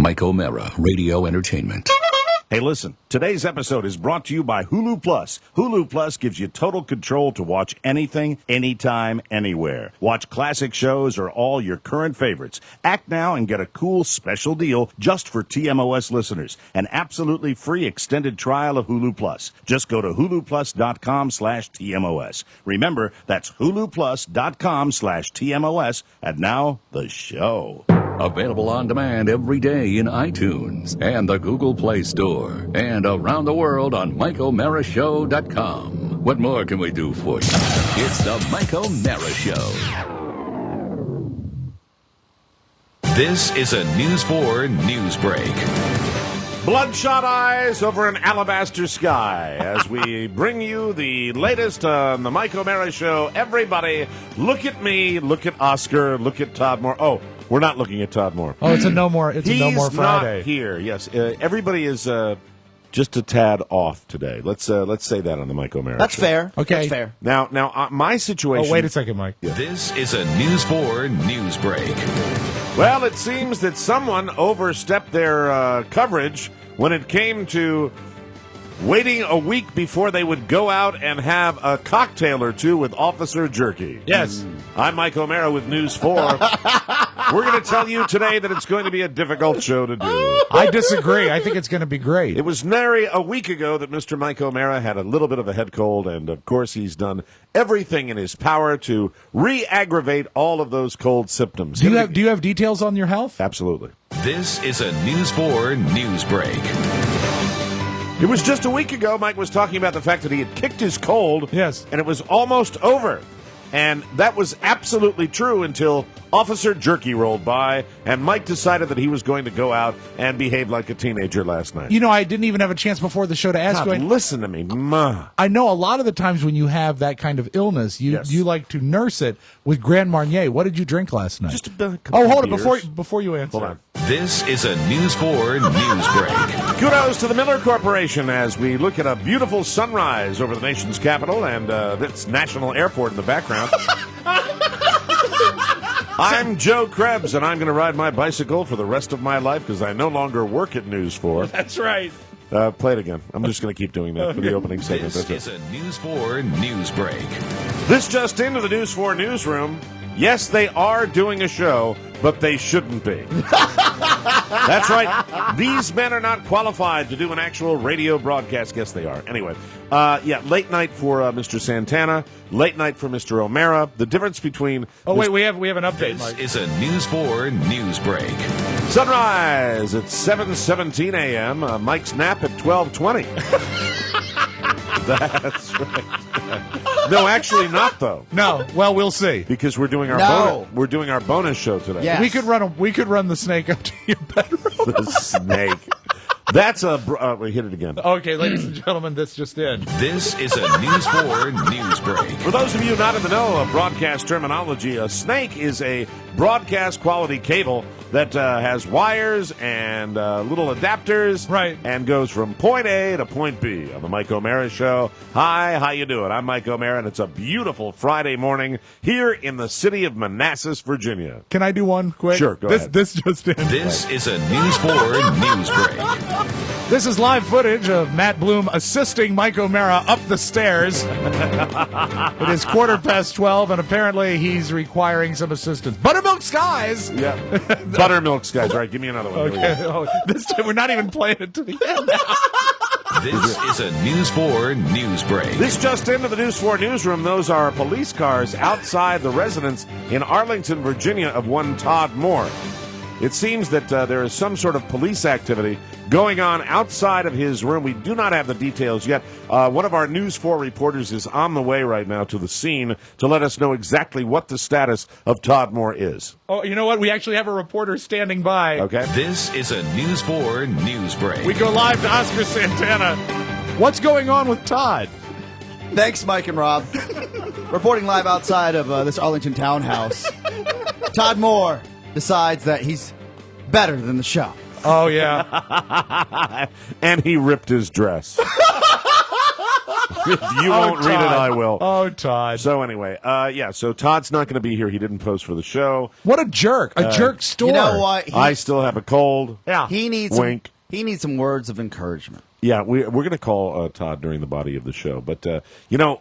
Mike O'Mara, Radio Entertainment. Hey, listen, today's episode is brought to you by Hulu Plus. Hulu Plus gives you total control to watch anything, anytime, anywhere. Watch classic shows or all your current favorites. Act now and get a cool special deal just for TMOS listeners. An absolutely free extended trial of Hulu Plus. Just go to huluplus.com/TMOS. Remember, that's huluplus.com/TMOS. And now, the show. Available on demand every day in iTunes and the Google Play Store and around the world on MikeO'MaraShow.com. What more can we do for you? It's the Mike O'Mara Show. This is a News 4 news break. Bloodshot eyes over an alabaster sky as we bring you the latest on the Mike O'Mara Show. Everybody, look at me, look at Oscar, look at Todd Moore. Oh, we're not looking at Todd Moore. Oh, it's a no more. It's a no more Friday. He's not here. Yes, everybody is just a tad off today. Let's say that on the Mike O'Mara. That's Show. fair. Okay. That's fair. Now, my situation. Oh, wait a second, Mike. Yeah. This is a News 4 news break. Well, it seems that someone overstepped their coverage when it came to waiting a week before they would go out and have a cocktail or two with Officer Jerky. Yes. I'm Mike O'Mara with News 4. We're going to tell you today that it's going to be a difficult show to do. I disagree. I think it's going to be great. It was nary a week ago that Mr. Mike O'Mara had a little bit of a head cold, and of course he's done everything in his power to re-aggravate all of those cold symptoms. Do you have details on your health? Absolutely. This is a News 4 news break. It was just a week ago Mike was talking about the fact that he had kicked his cold. Yes. And it was almost over. And that was absolutely true until Officer Jerky rolled by, and Mike decided that he was going to go out and behave like a teenager last night. You know, I didn't even have a chance before the show to ask God, you. listen to me, Ma. I know a lot of the times when you have that kind of illness, you like to nurse it with Grand Marnier. What did you drink last night? Just a couple hold it beers. before you answer. Hold on. This is a News 4 news break. Kudos to the Miller Corporation as we look at a beautiful sunrise over the nation's capital and this national airport in the background. I'm Joe Krebs, and I'm going to ride my bicycle for the rest of my life because I no longer work at News 4. That's right. Play it again. I'm just going to keep doing that for the opening segment. This That's is it. a News 4 news break. This just into the News 4 newsroom. Yes, they are doing a show, but they shouldn't be. That's right. These men are not qualified to do an actual radio broadcast. Yes, they are. Anyway, late night for Mr. Santana, late night for Mr. O'Mara. The difference between... Oh, wait, we have an update, This Mike. is a News 4 news break. Sunrise at 7:17 a.m., Mike's nap at 12:20. That's right. No, actually not though. No, well, we'll see. Because we're doing our bonus show today. Yeah. We could run the snake up to your bedroom. The snake. That's a... we hit it again. Okay, ladies and gentlemen, this just in. This is a News 4 news break. For those of you not in the know of broadcast terminology, a snake is a broadcast quality cable that has wires and little adapters, right, and goes from point A to point B on the Mike O'Mara Show. Hi, how you doing? I'm Mike O'Mara, and it's a beautiful Friday morning here in the city of Manassas, Virginia. Can I do one quick? Sure, go ahead. This just in. This is a News 4 news break. This is live footage of Matt Bloom assisting Mike O'Mara up the stairs. It is 12:15, and apparently he's requiring some assistance. Buttermilk Skies! Yeah. Buttermilk Skies. All right, give me another one. Okay. Oh, this time we're not even playing it to the end now. This is a News 4 news break. This just into the News 4 newsroom. Those are police cars outside the residence in Arlington, Virginia of one Todd Moore. It seems that there is some sort of police activity going on outside of his room. We do not have the details yet. One of our News 4 reporters is on the way right now to the scene to let us know exactly what the status of Todd Moore is. Oh, you know what? We actually have a reporter standing by. Okay. This is a News 4 news break. We go live to Oscar Santana. What's going on with Todd? Thanks, Mike and Rob. Reporting live outside of this Arlington townhouse. Todd Moore decides that he's better than the show. Oh, yeah. And he ripped his dress. If you won't read it, I will. Oh, Todd. So anyway, so Todd's not going to be here. He didn't post for the show. What a jerk. A jerk store. You know what? I still have a cold. Yeah. He needs Wink. some words of encouragement. Yeah, we're going to call Todd during the body of the show. But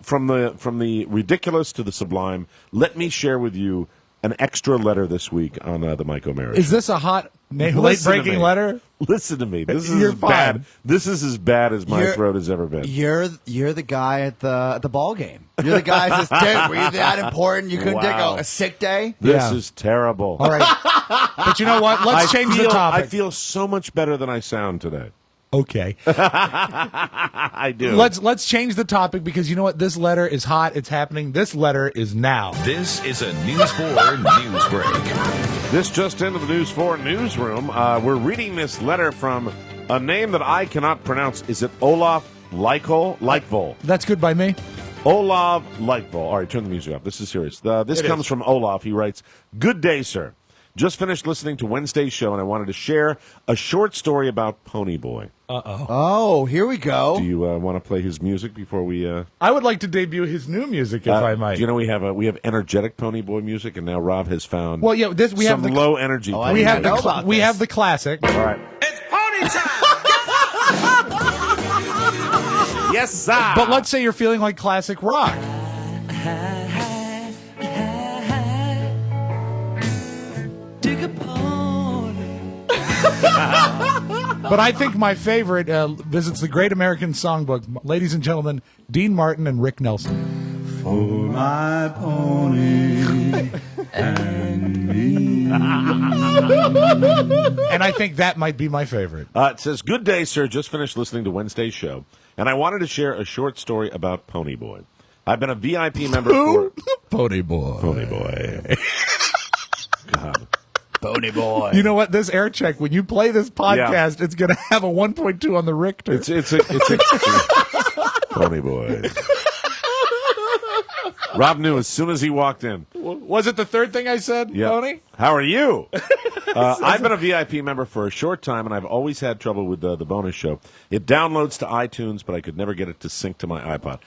from the ridiculous to the sublime, let me share with you an extra letter this week on the Mike O'Mara Is show. this a hot, late-breaking letter? Listen to me. This is You're as bad. fine. This is as bad as my You're- throat has ever been. You're the guy at the ball game. You're the guy that says, "Dude, were you that important? You couldn't take Wow. a sick day?" This Yeah. is terrible. All right. But you know what? Let's change the topic. I feel so much better than I sound today. Okay. I do. Let's change the topic because you know what? This letter is hot. It's happening. This letter is now. This is a News 4 news break. This just into the News 4 newsroom. We're reading this letter from a name that I cannot pronounce. Is it Olaf Leichvoll? That's good by me. Olaf Leichvoll. All right, turn the music up. This is serious. This comes from Olaf. He writes, "Good day, sir. Just finished listening to Wednesday's show, and I wanted to share a short story about Ponyboy." Oh, here we go. Do you want to play his music before we? I would like to debut his new music, if I might. Do you know we have energetic Ponyboy music, and now Rob has found Well, yeah, we some have the low energy. I we didn't have know the about we this. have the classic. All right. It's pony time! Yes, sir. But let's say you're feeling like classic rock. Dig a pony. But I think my favorite visits the Great American Songbook. Ladies and gentlemen, Dean Martin and Rick Nelson. For my pony and me. And I think that might be my favorite. It says, "Good day, sir. Just finished listening to Wednesday's show, and I wanted to share a short story about Ponyboy. I've been a VIP member for Ponyboy. Ponyboy. God. Pony boy. You know what? This air check, when you play this podcast, it's going to have a 1.2 on the Richter. It's a Ponyboy." Rob knew as soon as he walked in. Was it the third thing I said, Yeah. Pony? How are you? I've been a VIP member for a short time, and I've always had trouble with the bonus show. It downloads to iTunes, but I could never get it to sync to my iPod.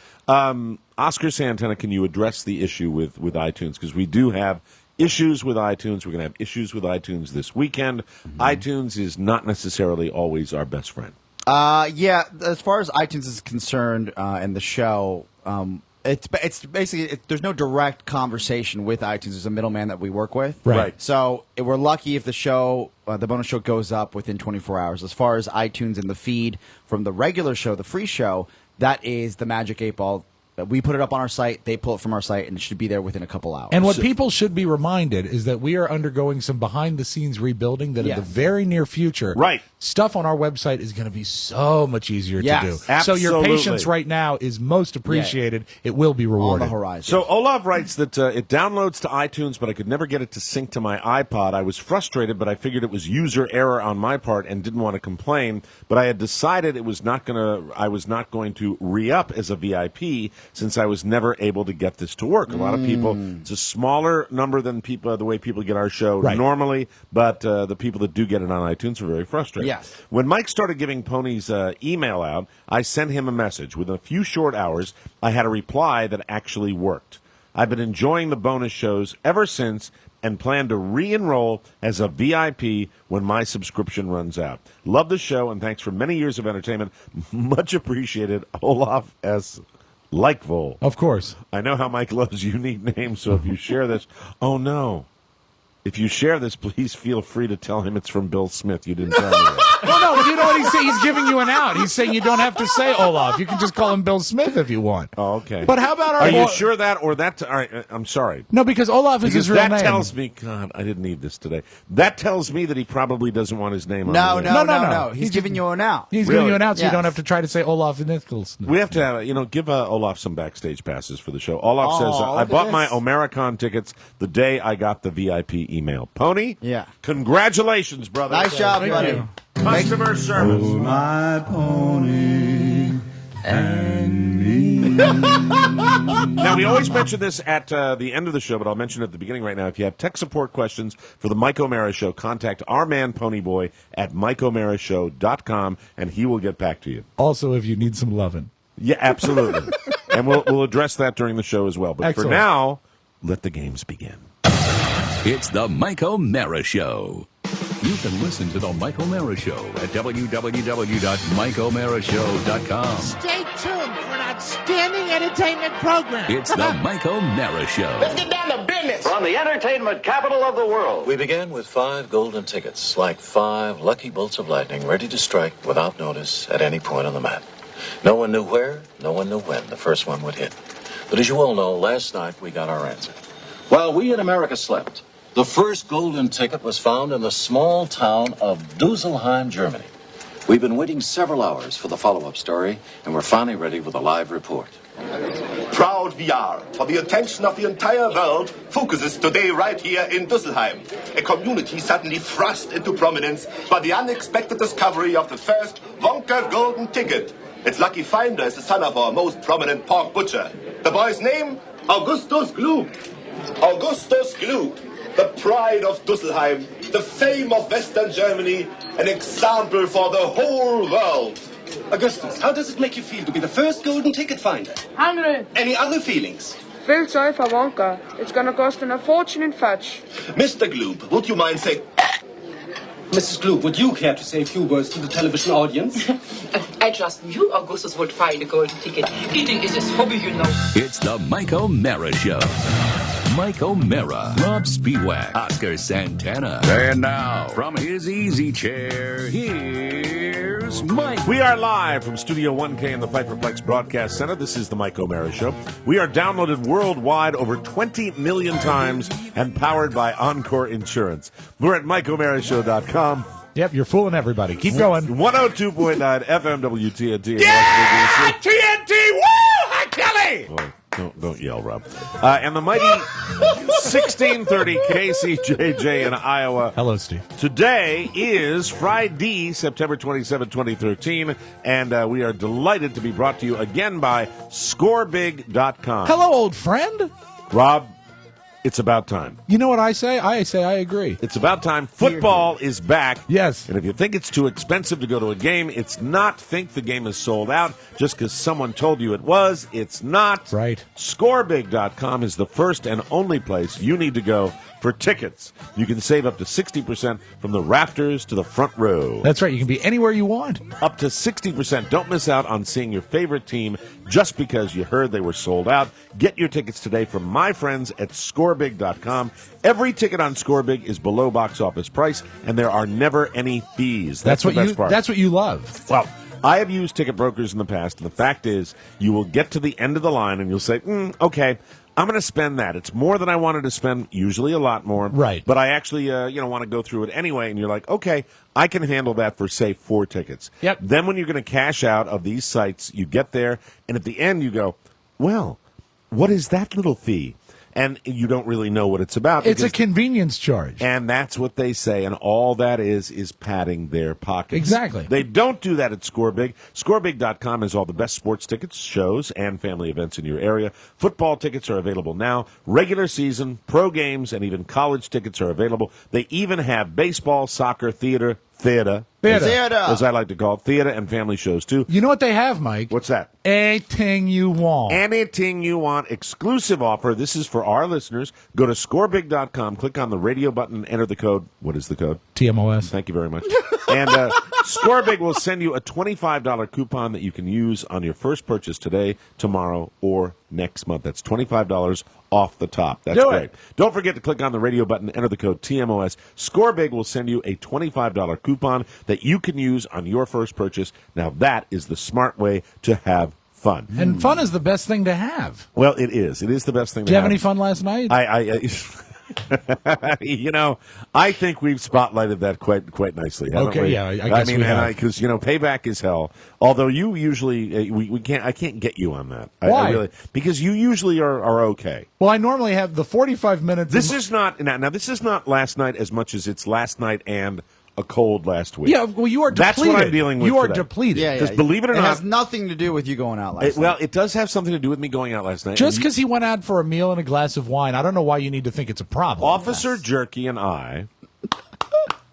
Oscar Santana, can you address the issue with iTunes? Because we do have issues with iTunes. We're going to have issues with iTunes this weekend. iTunes is not necessarily always our best friend. Yeah, as far as iTunes is concerned, and the show, it's basically there's no direct conversation with iTunes. There's a middleman that we work with. Right. So we're lucky if the show, the bonus show, goes up within 24 hours. As far as iTunes and the feed from the regular show, the free show, that is the Magic 8 Ball. We put it up on our site, they pull it from our site, and it should be there within a couple hours. And what people should be reminded is that we are undergoing some behind-the-scenes rebuilding that in Yes. the very near future, Right. stuff on our website is going to be so much easier Yes, to do. So absolutely. your patience right now is most appreciated. It will be on rewarded. the horizon. So Olaf writes that it downloads to iTunes, but I could never get it to sync to my iPod. I was frustrated, but I figured it was user error on my part and didn't want to complain. But I had decided I was not going to re-up as a VIP since I was never able to get this to work. A lot of people, it's a smaller number than people the way people get our show normally, but the people that do get it on iTunes are very frustrated. Yes. When Mike started giving Pony's email out, I sent him a message. Within a few short hours, I had a reply that actually worked. I've been enjoying the bonus shows ever since and plan to re-enroll as a VIP when my subscription runs out. Love the show, and thanks for many years of entertainment. Much appreciated, Olaf S. Leichvoll. Of course. I know how Mike loves unique names, so if you share this... Oh, no. If you share this, please feel free to tell him it's from Bill Smith. You didn't tell me that. Well, no, you know what he's saying? He's giving you an out. He's saying you don't have to say Olaf. You can just call him Bill Smith if you want. Oh, okay. But how about our... Are you sure that or that? All right, I'm sorry. No, because Olaf is Because his real that name. tells me, God, I didn't need this today. That tells me that he probably doesn't want his name on No, the list. no. He's giving you an out. He's Really? giving you an out so you Yes. don't have to try to say Olaf Nicholson. We have to have, give Olaf some backstage passes for the show. Olaf Oh, says, I look at bought my this. Omericon tickets the day I got the VIP email. Pony? Yeah. Congratulations, brother. Nice job, Thank buddy. you. Customer service. For my pony and me. Now, we always mention this at the end of the show, but I'll mention it at the beginning right now. If you have tech support questions for the Mike O'Mara Show, contact our man Ponyboy at MikeO'MaraShow.com, and he will get back to you. Also, if you need some loving. Yeah, absolutely. And we'll address that during the show as well. But Excellent. for now, let the games begin. It's the Mike O'Mara Show. You can listen to the Mike O'Mara Show at www.mikeomarashow.com. Stay tuned for an outstanding entertainment program. It's the Mike O'Mara Show. Let's get down to business. From the entertainment capital of the world. We began with 5 golden tickets, like 5 lucky bolts of lightning ready to strike without notice at any point on the map. No one knew where, no one knew when the first one would hit. But as you all know, last night we got our answer. While we in America slept, the first golden ticket was found in the small town of Dusselheim, Germany. We've been waiting several hours for the follow-up story, and we're finally ready with a live report. Proud we are, for the attention of the entire world focuses today right here in Dusselheim, a community suddenly thrust into prominence by the unexpected discovery of the first Wonka golden ticket. Its lucky finder is the son of our most prominent pork butcher. The boy's name? Augustus Gloop. Augustus Gloop, the pride of Dusselheim, the fame of Western Germany, an example for the whole world. Augustus, how does it make you feel to be the first golden ticket finder? Hungry. Any other feelings? Feel sorry for Wonka. It's gonna cost him a fortune in fudge. Mr. Gloop, would you mind saying... Mrs. Gloop, would you care to say a few words to the television audience? I just knew Augustus would find a golden ticket. Eating is his hobby, you know. It's the Mike O'Mara Show. Mike O'Mara, Rob Spiewak, Oscar Santana. And now, from his easy chair, here's Mike. We are live from Studio 1K in the Fighterplex Broadcast Center. This is the Mike O'Mara Show. We are downloaded worldwide over 20 million times and powered by Encore Insurance. We're at MikeO'MaraShow.com. Yep, you're fooling everybody. Keep going. 102.9 FM WTNT. Yeah, TNT! Woo! Hi, Kelly! Oh, don't yell, Rob. And the mighty 1630 KCJJ in Iowa. Hello, Steve. Today is Friday, September 27, 2013, and we are delighted to be brought to you again by ScoreBig.com. Hello, old friend. Rob, it's about time. You know what I say? I say I agree. It's about time. Football is back. Yes. And if you think it's too expensive to go to a game, it's not. Think the game is sold out just because someone told you it was. It's not. Right. ScoreBig.com is the first and only place you need to go for tickets. You can save up to 60% from the rafters to the front row. That's right. You can be anywhere you want. Up to 60%. Don't miss out on seeing your favorite team just because you heard they were sold out. Get your tickets today from my friends at ScoreBig.com. Every ticket on ScoreBig is below box office price, and there are never any fees. That's the best part. That's what you love. Well, I have used ticket brokers in the past, and the fact is you will get to the end of the line, and you'll say, okay, I'm going to spend that. It's more than I wanted to spend, usually a lot more. Right. But I actually want to go through it anyway, and you're like, okay, I can handle that for, say, 4 tickets. Yep. Then when you're going to cash out of these sites, you get there, and at the end you go, well, what is that little fee? And you don't really know what it's about. It's a convenience charge. And that's what they say, and all that is padding their pockets. Exactly. They don't do that at ScoreBig. ScoreBig.com has all the best sports tickets, shows, and family events in your area. Football tickets are available now. Regular season, pro games, and even college tickets are available. They even have baseball, soccer, theater, as I like to call it, theater and family shows, too. You know what they have, Mike? What's that? Anything you want. Anything you want. Exclusive offer. This is for our listeners. Go to scorebig.com, click on the radio button, enter the code. What is the code? TMOS. Thank you very much. And ScoreBig will send you a $25 coupon that you can use on your first purchase today, tomorrow, or next month. That's $25 off the top. That's great. Don't forget to click on the radio button, enter the code TMOS. ScoreBig will send you a $25 coupon that you can use on your first purchase. Now that is the smart way to have fun. And fun is the best thing to have. Well, it is. It is the best thing to have. Did you have any fun last night? I think we've spotlighted that quite nicely. Okay, we? yeah, I guess we have. Because payback is hell. Although you usually I can't get you on that. Why? Because you usually are okay. Well, I normally have the 45 minutes. This is not now. This is not last night as much as it's last night and a cold last week. Yeah, well, you are depleted. That's what I'm dealing with. You are today. depleted. Yeah, Because believe it or not, it has nothing to do with you going out last night. Well, it does have something to do with me going out last night. Just because he went out for a meal and a glass of wine, I don't know why you need to think it's a problem. Officer Jerky and I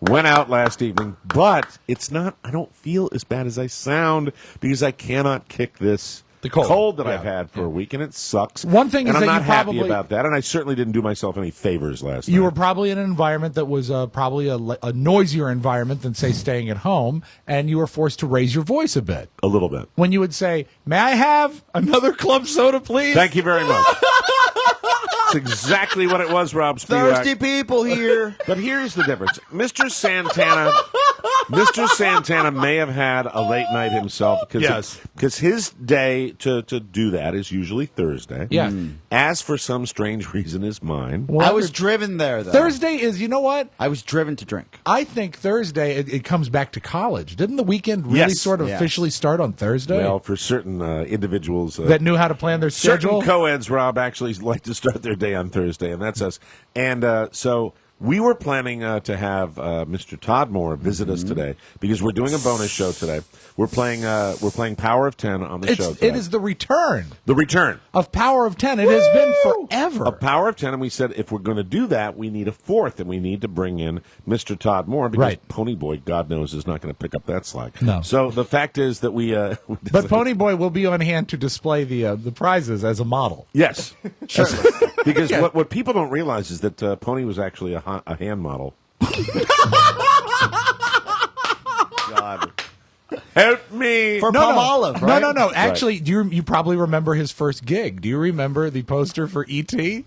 went out last evening, but it's not. I don't feel as bad as I sound because I cannot kick this The cold. that I've had for a week, and it sucks. One thing and is I'm that not you happy probably- about that, and I certainly didn't do myself any favors last night. You were probably in an environment that was probably a noisier environment than, say, staying at home, and you were forced to raise your voice a bit. A little bit. When you would say, "May I have another club soda, please?" Thank you very much. That's exactly what it was, Rob Spiewak. Thirsty people here. But here's the difference. Mr. Santana may have had a late night himself because his day to do that is usually Thursday. Yeah. As for some strange reason is mine. I was driven there, though. Thursday is, you know what? I was driven to drink. I think Thursday, it comes back to college. Didn't the weekend really sort of officially start on Thursday? Well, for certain individuals that knew how to plan their schedule? Certain co-eds, Rob, actually like to start their day on Thursday, and that's us. And so we were planning to have Mr. Todd Moore visit us today because we're doing a bonus show today. We're playing Power of 10 on the show today. It is the return. The return. Of Power of 10. It has been forever. A Power of 10, and we said if we're going to do that, we need a fourth, and we need to bring in Mr. Todd Moore because Ponyboy, God knows, is not going to pick up that slack. No. So the fact is that we... but Ponyboy will be on hand to display the prizes as a model. Yes. Sure. Because what people don't realize is that Pony was actually a hand model. God. Help me. For Palmolive, right? No. Actually, you probably remember his first gig. Do you remember the poster for E.T.?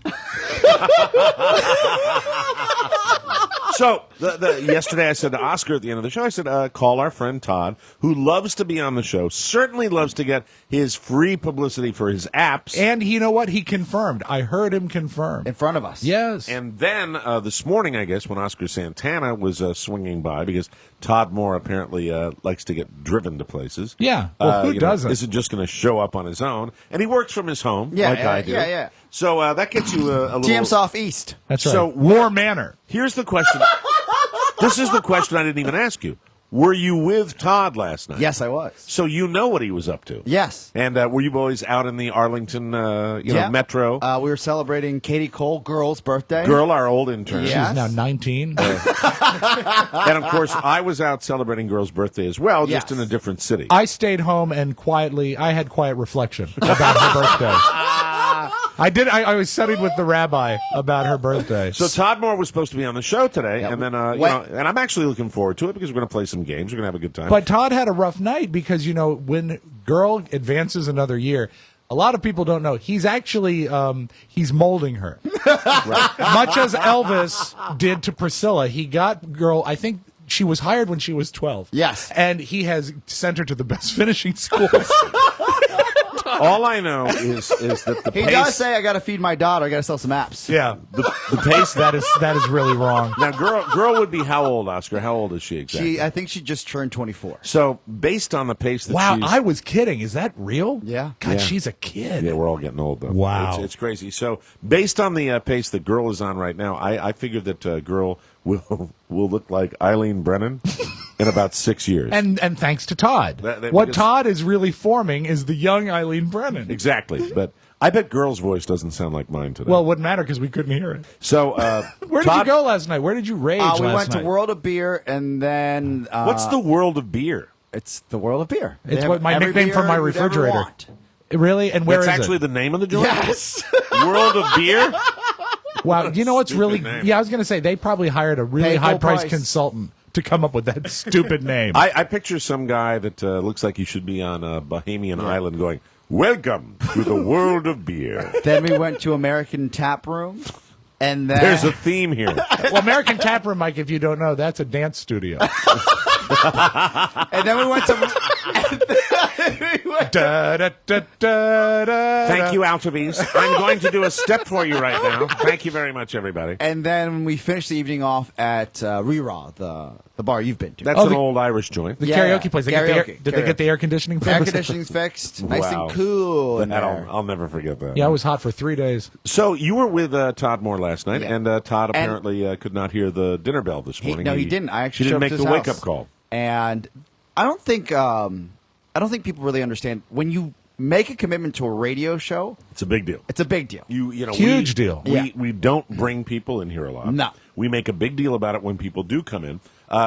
So, yesterday I said to Oscar at the end of the show, I said, call our friend Todd, who loves to be on the show, certainly loves to get his free publicity for his apps. And you know what? He confirmed. I heard him confirm. In front of us. Yes. And then this morning, I guess, when Oscar Santana was swinging by, because Todd Moore apparently likes to get driven to places. Yeah. Well, who doesn't? Isn't just going to show up on his own. And he works from his home, like I do. Yeah. So that gets you a little... TM's off east. That's right. So War Manor. Here's the question. This is the question I didn't even ask you. Were you with Todd last night? Yes, I was. So you know what he was up to? Yes. And were you boys out in the Arlington, metro? We were celebrating Katie Cole, girl's birthday. Girl, our old intern. Yes. She's now 19. And, of course, I was out celebrating Girl's birthday as well, just in a different city. I stayed home and I had quiet reflection about her birthday. I was studied with the rabbi about her birthday. So Todd Moore was supposed to be on the show today, and then and I'm actually looking forward to it because we're going to play some games. We're going to have a good time. But Todd had a rough night because when Girl advances another year, a lot of people don't know he's actually he's molding her, much as Elvis did to Priscilla. He got Girl. I think she was hired when she was 12. Yes, and he has sent her to the best finishing schools. All I know is that the he pace... does say I got to feed my daughter. I got to sell some apps. Yeah, the pace that is really wrong. Now, girl would be how old, Oscar? How old is she exactly? I think she just turned 24. So based on the pace that she's... I was kidding. Is that real? Yeah. God, she's a kid. Yeah, we're all getting old though. Wow, it's crazy. So based on the pace that Girl is on right now, I figured that Girl will look like Eileen Brennan in about 6 years. And thanks to Todd. What Todd is really forming is the young Eileen Brennan. Exactly. But I bet Girl's voice doesn't sound like mine today. Well, it wouldn't matter because we couldn't hear it. So where did you go last night? Where did you rage last night? We went to World of Beer, and then... What's the World of Beer? It's the World of Beer. It's what my nickname for my refrigerator. Really? And where is it? That's actually the name of the joint? Yes. World of Beer? Wow, you know what's really... name. Yeah, I was going to say, they probably hired a really high-priced consultant to come up with that stupid name. I picture some guy that looks like he should be on a Bahamian island going, welcome to the World of Beer. Then we went to American Tap Room. And then... There's a theme here. Well, American Tap Room, Mike, if you don't know, that's a dance studio. And then we went to... Thank you, Altarbees. I'm going to do a step for you right now. Thank you very much, everybody. And then we finished the evening off at Reraw, the bar you've been to. That's an old Irish joint. The karaoke place. Did they get the air conditioning fixed? Air conditioning's fixed. Nice and cool. I'll never forget that. Yeah, it was hot for 3 days. So you were with Todd Moore last night, and Todd apparently could not hear the dinner bell this morning. He didn't. I actually didn't showed up make to the his wake-up house. call. And I don't think people really understand when you make a commitment to a radio show. It's a big deal. It's a big deal. Huge deal. We don't bring people in here a lot. No. We make a big deal about it when people do come in.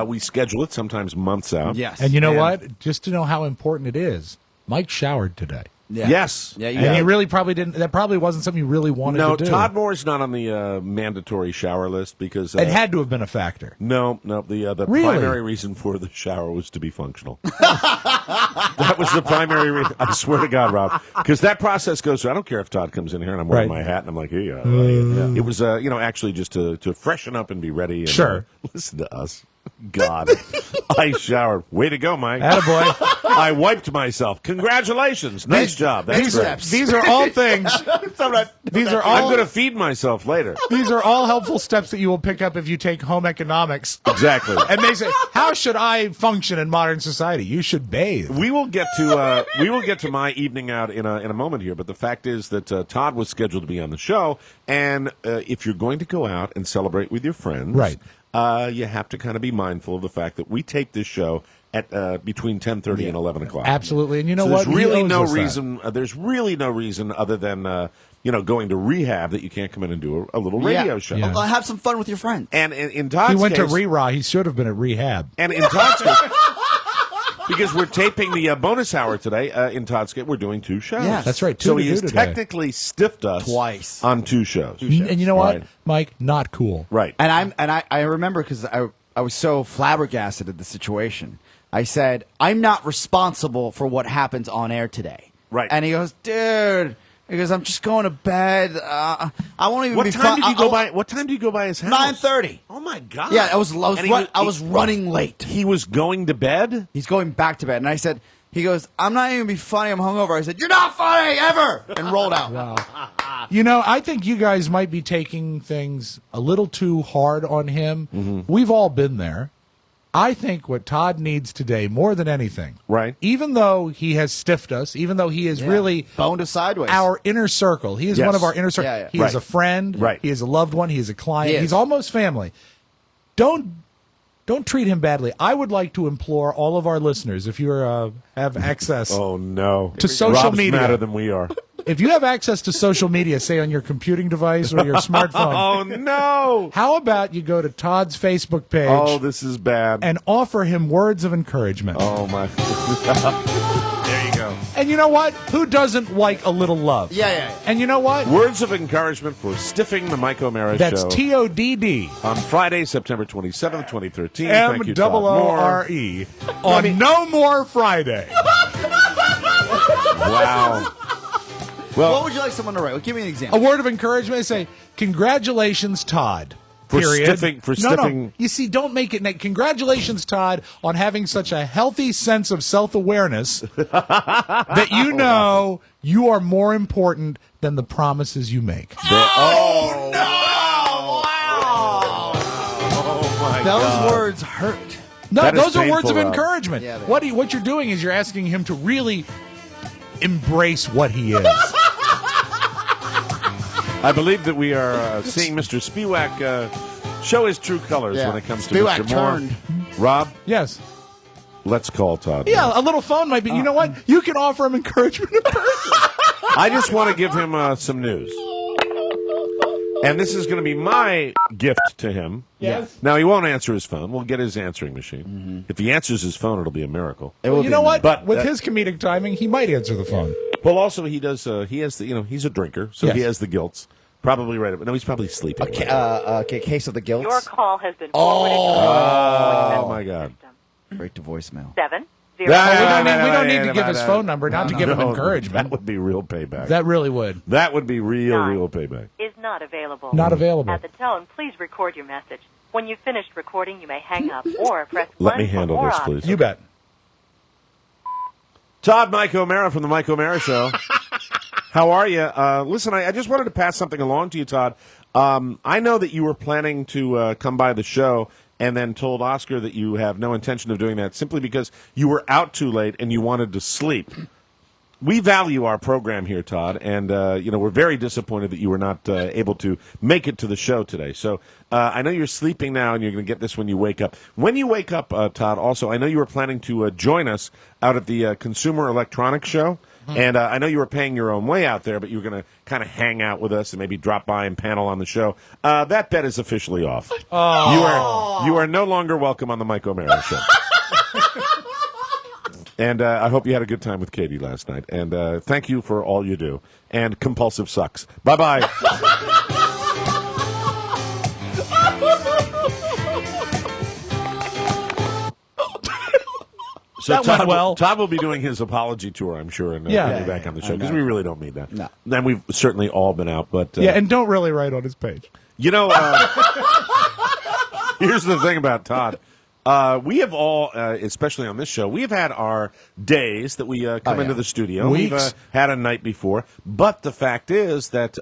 We schedule it sometimes months out. Yes. And you know what? Just to know how important it is, Mike showered today. Yeah. Yes. Yeah, And you really probably didn't. That probably wasn't something you really wanted No, to do. Todd Moore's not on the mandatory shower list because It had to have been a factor. No. The Really? primary reason for the shower was to be functional. That was the primary reason. I swear to God, Rob, because that process goes through. I don't care if Todd comes in here and I'm wearing my hat and I'm like, hey, it was actually just to freshen up and be ready. And, Sure. Listen to us. God, I showered. Way to go, Mike. Attaboy. I wiped myself. Congratulations. Nice job. That's great. These are all things. These are all. I'm going to feed myself later. These are all helpful steps that you will pick up if you take home economics. Exactly. And they say, how should I function in modern society? You should bathe. We will get to my evening out in a moment here, but the fact is that Todd was scheduled to be on the show, and if you're going to go out and celebrate with your friends, right. You have to kind of be mindful of the fact that we tape this show at between 10:30 and 11 o'clock. Absolutely, and you know what? There's really no reason. There's really no reason other than going to rehab that you can't come in and do a little radio show. Well, have some fun with your friends. And in Todd's he went case, to Re-Raw. He should have been at rehab. And in Todd's case, because we're taping the bonus hour today, in Todd's case, we're doing 2 shows. Yeah, that's right. So he has technically stiffed us twice on 2 shows. And you know what, Mike? Not cool. Right. And I remember because I was so flabbergasted at the situation. I said, I'm not responsible for what happens on air today. Right. And he goes, dude. He goes, I'm just going to bed. I won't even What be time fun. did you go by? What time did you go by his house? 9:30. Oh my God! Yeah, I was running late. He was going to bed. He's going back to bed, and I said, he goes, I'm not even gonna be funny. I'm hungover. I said, you're not funny ever, and rolled out. Wow. You know, I think you guys might be taking things a little too hard on him. Mm-hmm. We've all been there. I think what Todd needs today, more than anything, right? Even though he has stiffed us, even though he is really boned us sideways, our inner circle. He is one of our inner circle. Yeah. He is a friend. Right. He is a loved one. He is a client. He's almost family. Don't treat him badly. I would like to implore all of our listeners, if you have access, oh no, to social Rob's media, madder than we are. If you have access to social media, say on your computing device or your smartphone, oh no! How about you go to Todd's Facebook page? Oh, this is bad. And offer him words of encouragement. Oh my! There you go. And you know what? Who doesn't like a little love? Yeah. And you know what? Words of encouragement for stiffing the Mike O'Mara That's show. TODD. On Friday, September 27th, 2013. Thank you, Todd MOORE. On No More Friday. Wow. Well, what would you like someone to write? Well, give me an example. A word of encouragement. They say, congratulations, Todd. For period. stiffing. No. You see, don't make it. Congratulations, Todd, on having such a healthy sense of self-awareness that you know you are more important than the promises you make. Oh, no! Wow! Oh, my Those God. words hurt. No, That is those are words of painful, encouragement. Yeah, they What you're doing is you're asking him to really embrace what he is. I believe that we are seeing Mr. Spiewak show his true colors when it comes to Spiewak Mr. Moore. turned. Rob, Yes. let's call Todd. Yeah, a little phone might be. You know what? You can offer him encouragement in person. I just want to give him some news. And this is going to be my gift to him. Yes. Now, he won't answer his phone. We'll get his answering machine. If he answers his phone, it'll be a miracle. You know what? But with his comedic timing, he might answer the phone. Well, also, he does. He has the. He's a drinker, so Yes. he has the gilts. Probably right. No, he's probably sleeping. Case of the guilt. Your call has been forwarded Oh my God! Right to voicemail. 7 0. We don't need to give his phone number, not to give him encouragement. That would be real payback. That really would. That would be real payback. Is not available. Not available. At the tone, please record your message. When you've finished recording, you may hang up or press 1 Let me handle for more this, options. please. You bet. Todd Mike O'Mara from the Mike O'Mara Show. How are you? Listen, I just wanted to pass something along to you, Todd. I know that you were planning to come by the show and then told Oscar that you have no intention of doing that simply because you were out too late and you wanted to sleep. We value our program here, Todd, and we're very disappointed that you were not able to make it to the show today. So I know you're sleeping now, and you're going to get this when you wake up. When you wake up, Todd, also, I know you were planning to join us out at the Consumer Electronics Show, and I know you were paying your own way out there, but you were going to kind of hang out with us and maybe drop by and panel on the show. That bet is officially off. You are no longer welcome on the Mike O'Mara Show. And I hope you had a good time with Katie last night. And thank you for all you do. And compulsive sucks. Bye-bye. So That went well. Todd will be doing his apology tour, I'm sure, and Yeah. be back on the show, because we really don't need that. No. Then we've certainly all been out, but... Yeah, and don't really write on his page. You know, here's the thing about Todd. We have all, especially on this show, we have had our days that we come into the studio. Weeks. We've had a night before. But the fact is that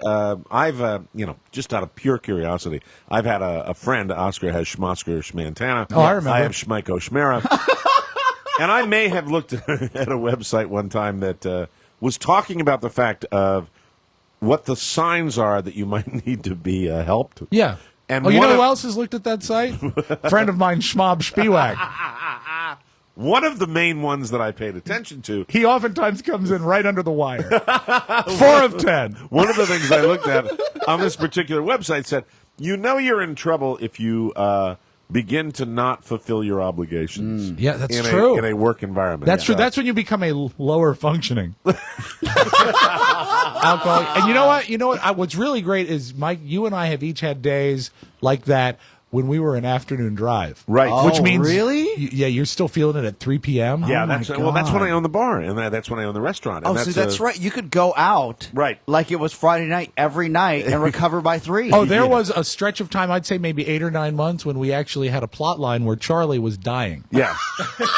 I've, just out of pure curiosity, I've had a friend, Oscar has Schmosker Schmantana. Oh, I remember. I have Schmeiko Schmera. And I may have looked at a website one time that was talking about the fact of what the signs are that you might need to be helped. Yeah. And you one know of- who else has looked at that site? Friend of mine, Schmob Spiewak. One of the main ones that I paid attention to. He oftentimes comes in right under the wire. 4 of 10. One of the things I looked at on this particular website said, you're in trouble if you begin to not fulfill your obligations. Yeah, that's in true. In a work environment. That's true. That's when you become a lower functioning alcoholic. And you know what? What's really great is, Mike, you and I have each had days like that when we were an afternoon drive. Right. Which Oh, means, really? You're still feeling it at 3 p.m.? Yeah, Oh my that's when God. I own the bar, and that's when I own the restaurant. And Oh, so that's right. You could go out Right. like it was Friday night every night and recover by 3. Oh, there was a stretch of time, I'd say maybe 8 or 9 months, when we actually had a plot line where Charlie was dying. Yeah,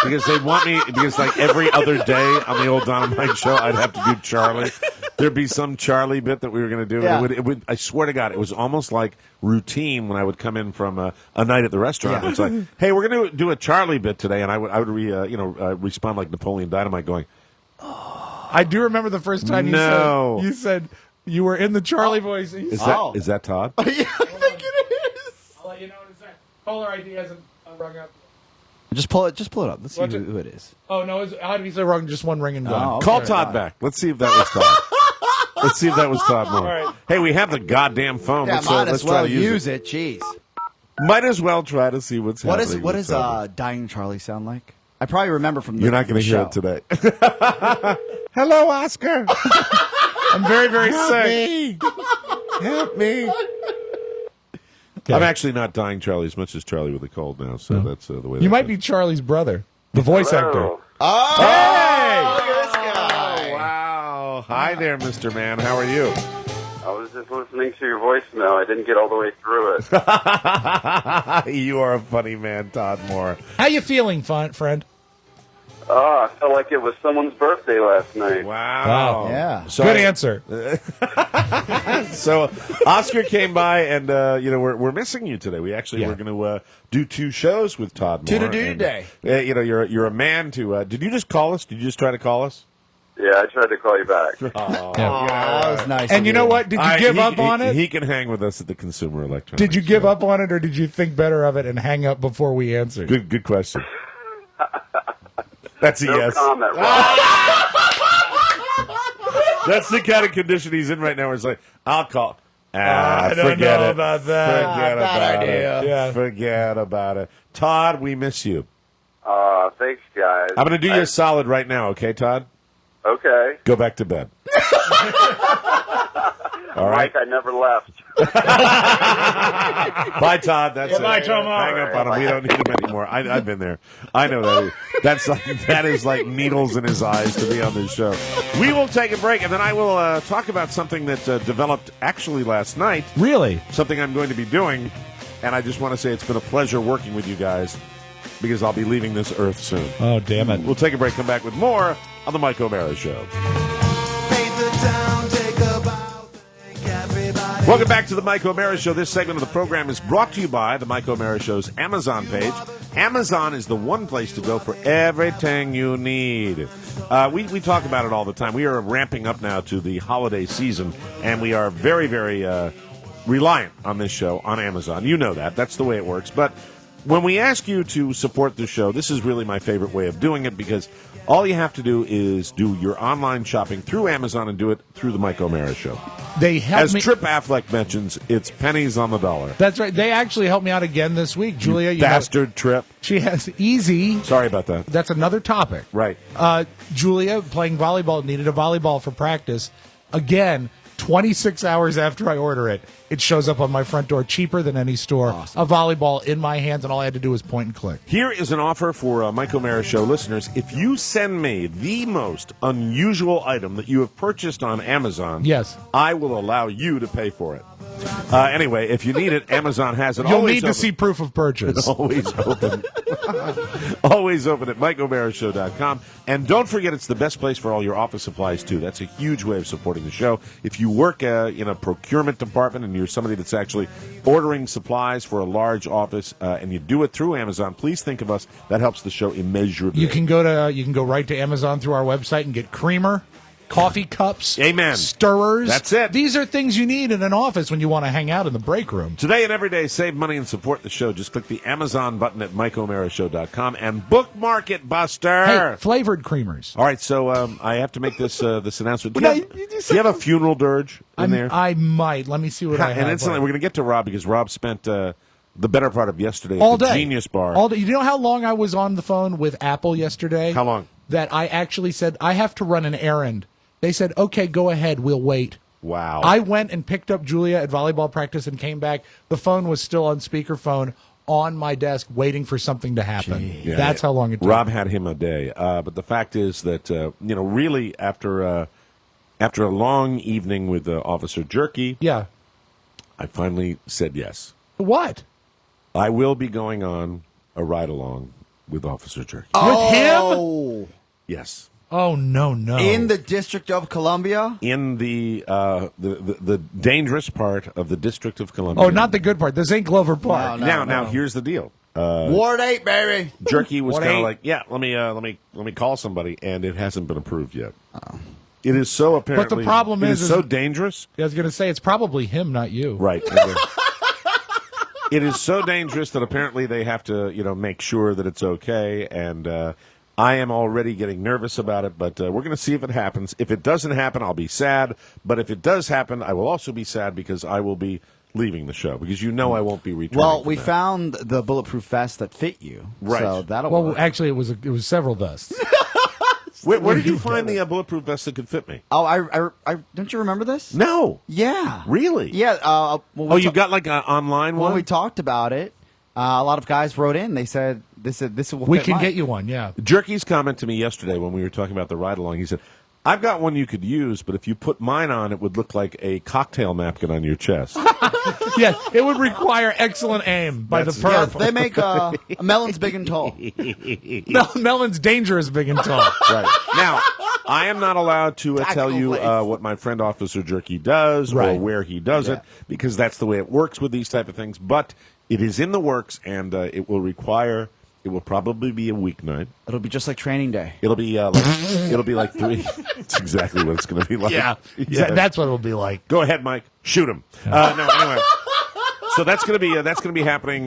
because they want me, because like every other day on the old Don and Mike show, I'd have to do Charlie. There'd be some Charlie bit that we were going to do. Yeah. And it would, I swear to God, it was almost like routine when I would come in from a night at the restaurant. Yeah. It's like, hey, we're going to do a Charlie bit today, and I would respond like Napoleon Dynamite, going, I do remember the first time No. you said you were in the Charlie voice. And you "Is said, that Todd?" Yeah, I think it is. I'll let you know in a second. Caller ID hasn't rung up. Just pull it up. Let's see What's it? who it is. Oh, no, how did he say wrong? Just one ring and gone. Oh, okay. Call Todd back. Let's see if that was Todd. Let's see if that was Todd Moore. right. Hey, we have the goddamn phone. Yeah, let's might let's as try well to use it. Jeez. Might as well try to see what's What happening. does dying Charlie sound like? I probably remember from the You're not going to hear show. it today. Hello, Oscar. I'm very, very Help sick. me. Help me. Okay. I'm actually not dying Charlie as much as Charlie with a cold now, so that's the way. You might be Charlie's brother, the voice actor. Oh, Hey! look at this guy. Oh, wow. Hi there, Mr. Man. How are you? I was just listening to your voicemail. I didn't get all the way through it. You are a funny man, Todd Moore. How you feeling, friend? Oh, I felt like it was someone's birthday last night. Wow. Yeah. So Good answer. So Oscar came by, and we're missing you today. We actually were going to do 2 shows with Todd Moore. Two to do and, today. You're a man to. Did you just call us? Did you just try to call us? Yeah, I tried to call you back. Oh, that was nice. And of you know what? Did you give up on it? He can hang with us at the Consumer Electronics. Did you give up on it, or did you think better of it and hang up before we answered? Good question. That's a No yes. comment. That's the kind of condition he's in right now where it's like, I'll call. I don't forget know it. about that. Forget bad about idea. it. Yeah. Forget about it. Todd, we miss you. Thanks, guys. I'm going to do you a solid right now, okay, Todd? Okay. Go back to bed. All right. Mike, I never left. Bye, Todd. That's Bye, it. Tomo. Hang up on him. We don't need him anymore. I've been there. I know that. That is like needles in his eyes to be on this show. We will take a break, and then I will talk about something that developed actually last night. Really? Something I'm going to be doing, and I just want to say it's been a pleasure working with you guys because I'll be leaving this earth soon. Oh, damn it. We'll take a break, come back with more on the Mike O'Mara Show. Welcome back to the Mike O'Mara Show. This segment of the program is brought to you by the Mike O'Mara Show's Amazon page. Amazon is the one place to go for everything you need. We talk about it all the time. We are ramping up now to the holiday season, and we are very, very reliant on this show on Amazon. You know that. That's the way it works. But when we ask you to support the show, this is really my favorite way of doing it because all you have to do is do your online shopping through Amazon and do it through the Mike O'Mara Show. They help As me. Trip Affleck mentions, it's pennies on the dollar. That's right. They actually helped me out again this week, Julia. You know, Bastard Trip. she has easy. Sorry about that. That's another topic. Right. Julia, playing volleyball, needed a volleyball for practice. Again, 26 hours after I order it, it shows up on my front door cheaper than any store. Awesome. A volleyball in my hands, and all I had to do was point and click. Here is an offer for Mike O'Mara Show listeners. If you send me the most unusual item that you have purchased on Amazon, yes, I will allow you to pay for it. Anyway, if you need it, Amazon has it. You'll always need to open. see proof of purchase. Always open. Always open at MikeO'MaraShow.com. And don't forget, it's the best place for all your office supplies, too. That's a huge way of supporting the show. If you work in a procurement department and you're somebody that's actually ordering supplies for a large office and you do it through Amazon, please think of us. That helps the show immeasurably. You can go right to Amazon through our website and get creamer, coffee cups, amen, stirrers. That's it. These are things you need in an office when you want to hang out in the break room. Today and every day, save money and support the show. Just click the Amazon button at MikeO'MaraShow.com and bookmark it, Buster. Hey, flavored creamers. All right, so I have to make this announcement. Do Well, you have a funeral dirge in there? I might. Let me see what I have. And instantly, we're going to get to Rob because Rob spent the better part of yesterday all at the day. Genius Bar. All day. You know how long I was on the phone with Apple yesterday? How long? That I actually said, I have to run an errand. They said, okay, go ahead, we'll wait. Wow. I went and picked up Julia at volleyball practice and came back. The phone was still on speakerphone on my desk waiting for something to happen. Yeah, That's how long it took. Rob had him a day. But the fact is that, really after a long evening with Officer Jerky, yeah, I finally said yes. What? I will be going on a ride-along with Officer Jerky. With him? Yes. Oh, no. In the District of Columbia? In the dangerous part of the District of Columbia. Oh, not the good part. This ain't Glover Park. Now, here's the deal. Ward 8, baby. Jerky was Ward kind 8. of like, yeah, let me call somebody, and it hasn't been approved yet. It is so apparently. But the problem is so dangerous. I was going to say it's probably him, not you. Right. It is so dangerous that apparently they have to, make sure that it's okay, and I am already getting nervous about it, but we're going to see if it happens. If it doesn't happen, I'll be sad, but if it does happen, I will also be sad because I will be leaving the show, because I won't be returning. Well, we found the bulletproof vest that fit you, right? So that'll well, work. actually, it was several vests. Where did you find the bulletproof vest that could fit me? Oh, I don't you remember this? No. Yeah. Really? Yeah. You got like an online one? When we talked about it, a lot of guys wrote in. They said this will we fit can mine. get you one. Yeah. Jerky's comment to me yesterday when we were talking about the ride along, he said, I've got one you could use, but if you put mine on, it would look like a cocktail napkin on your chest. Yeah, it would require excellent aim by the Yeah, perp. they make melons big and tall. Melon's dangerous, big and tall. Right. Now, I am not allowed to tell you what my friend Officer Jerky does or where he does it, because that's the way it works with these type of things. But it is in the works, and it will probably be a weeknight. It'll be just like training day. It'll be like 3. That's exactly what it's going to be like. Yeah. That's what it'll be like. Go ahead, Mike. Shoot him. No, anyway. So that's going to be happening.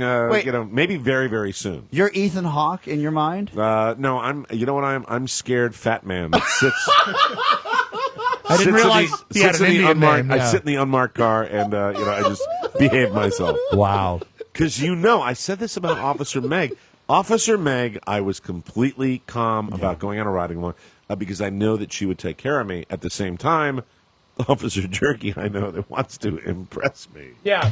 Maybe very, very soon. You're Ethan Hawke in your mind? No, I'm. You know what I'm scared fat man that sits. I didn't realize he had an Indian name. I sit in the unmarked car and I just behave myself. Wow. Because I said this about Officer Meg. Officer Meg, I was completely calm about going on a riding along because I know that she would take care of me. At the same time, Officer Jerky, I know that wants to impress me. Yeah.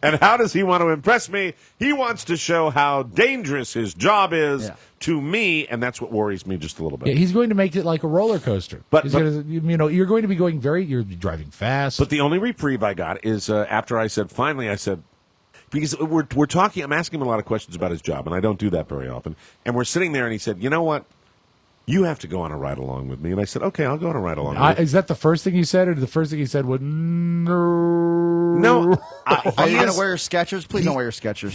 And how does he want to impress me? He wants to show how dangerous his job is to me, and that's what worries me just a little bit. Yeah, he's going to make it like a roller coaster. You're going to be going you're driving fast. But the only reprieve I got is after I said, because we're talking, I'm asking him a lot of questions about his job, and I don't do that very often. And we're sitting there, and he said, you know what? You have to go on a ride-along with me. And I said, okay, I'll go on a ride-along with you. Is that the first thing you said, or the first thing he said was, no? No. Are you going to wear your Skechers? Please don't wear your Skechers.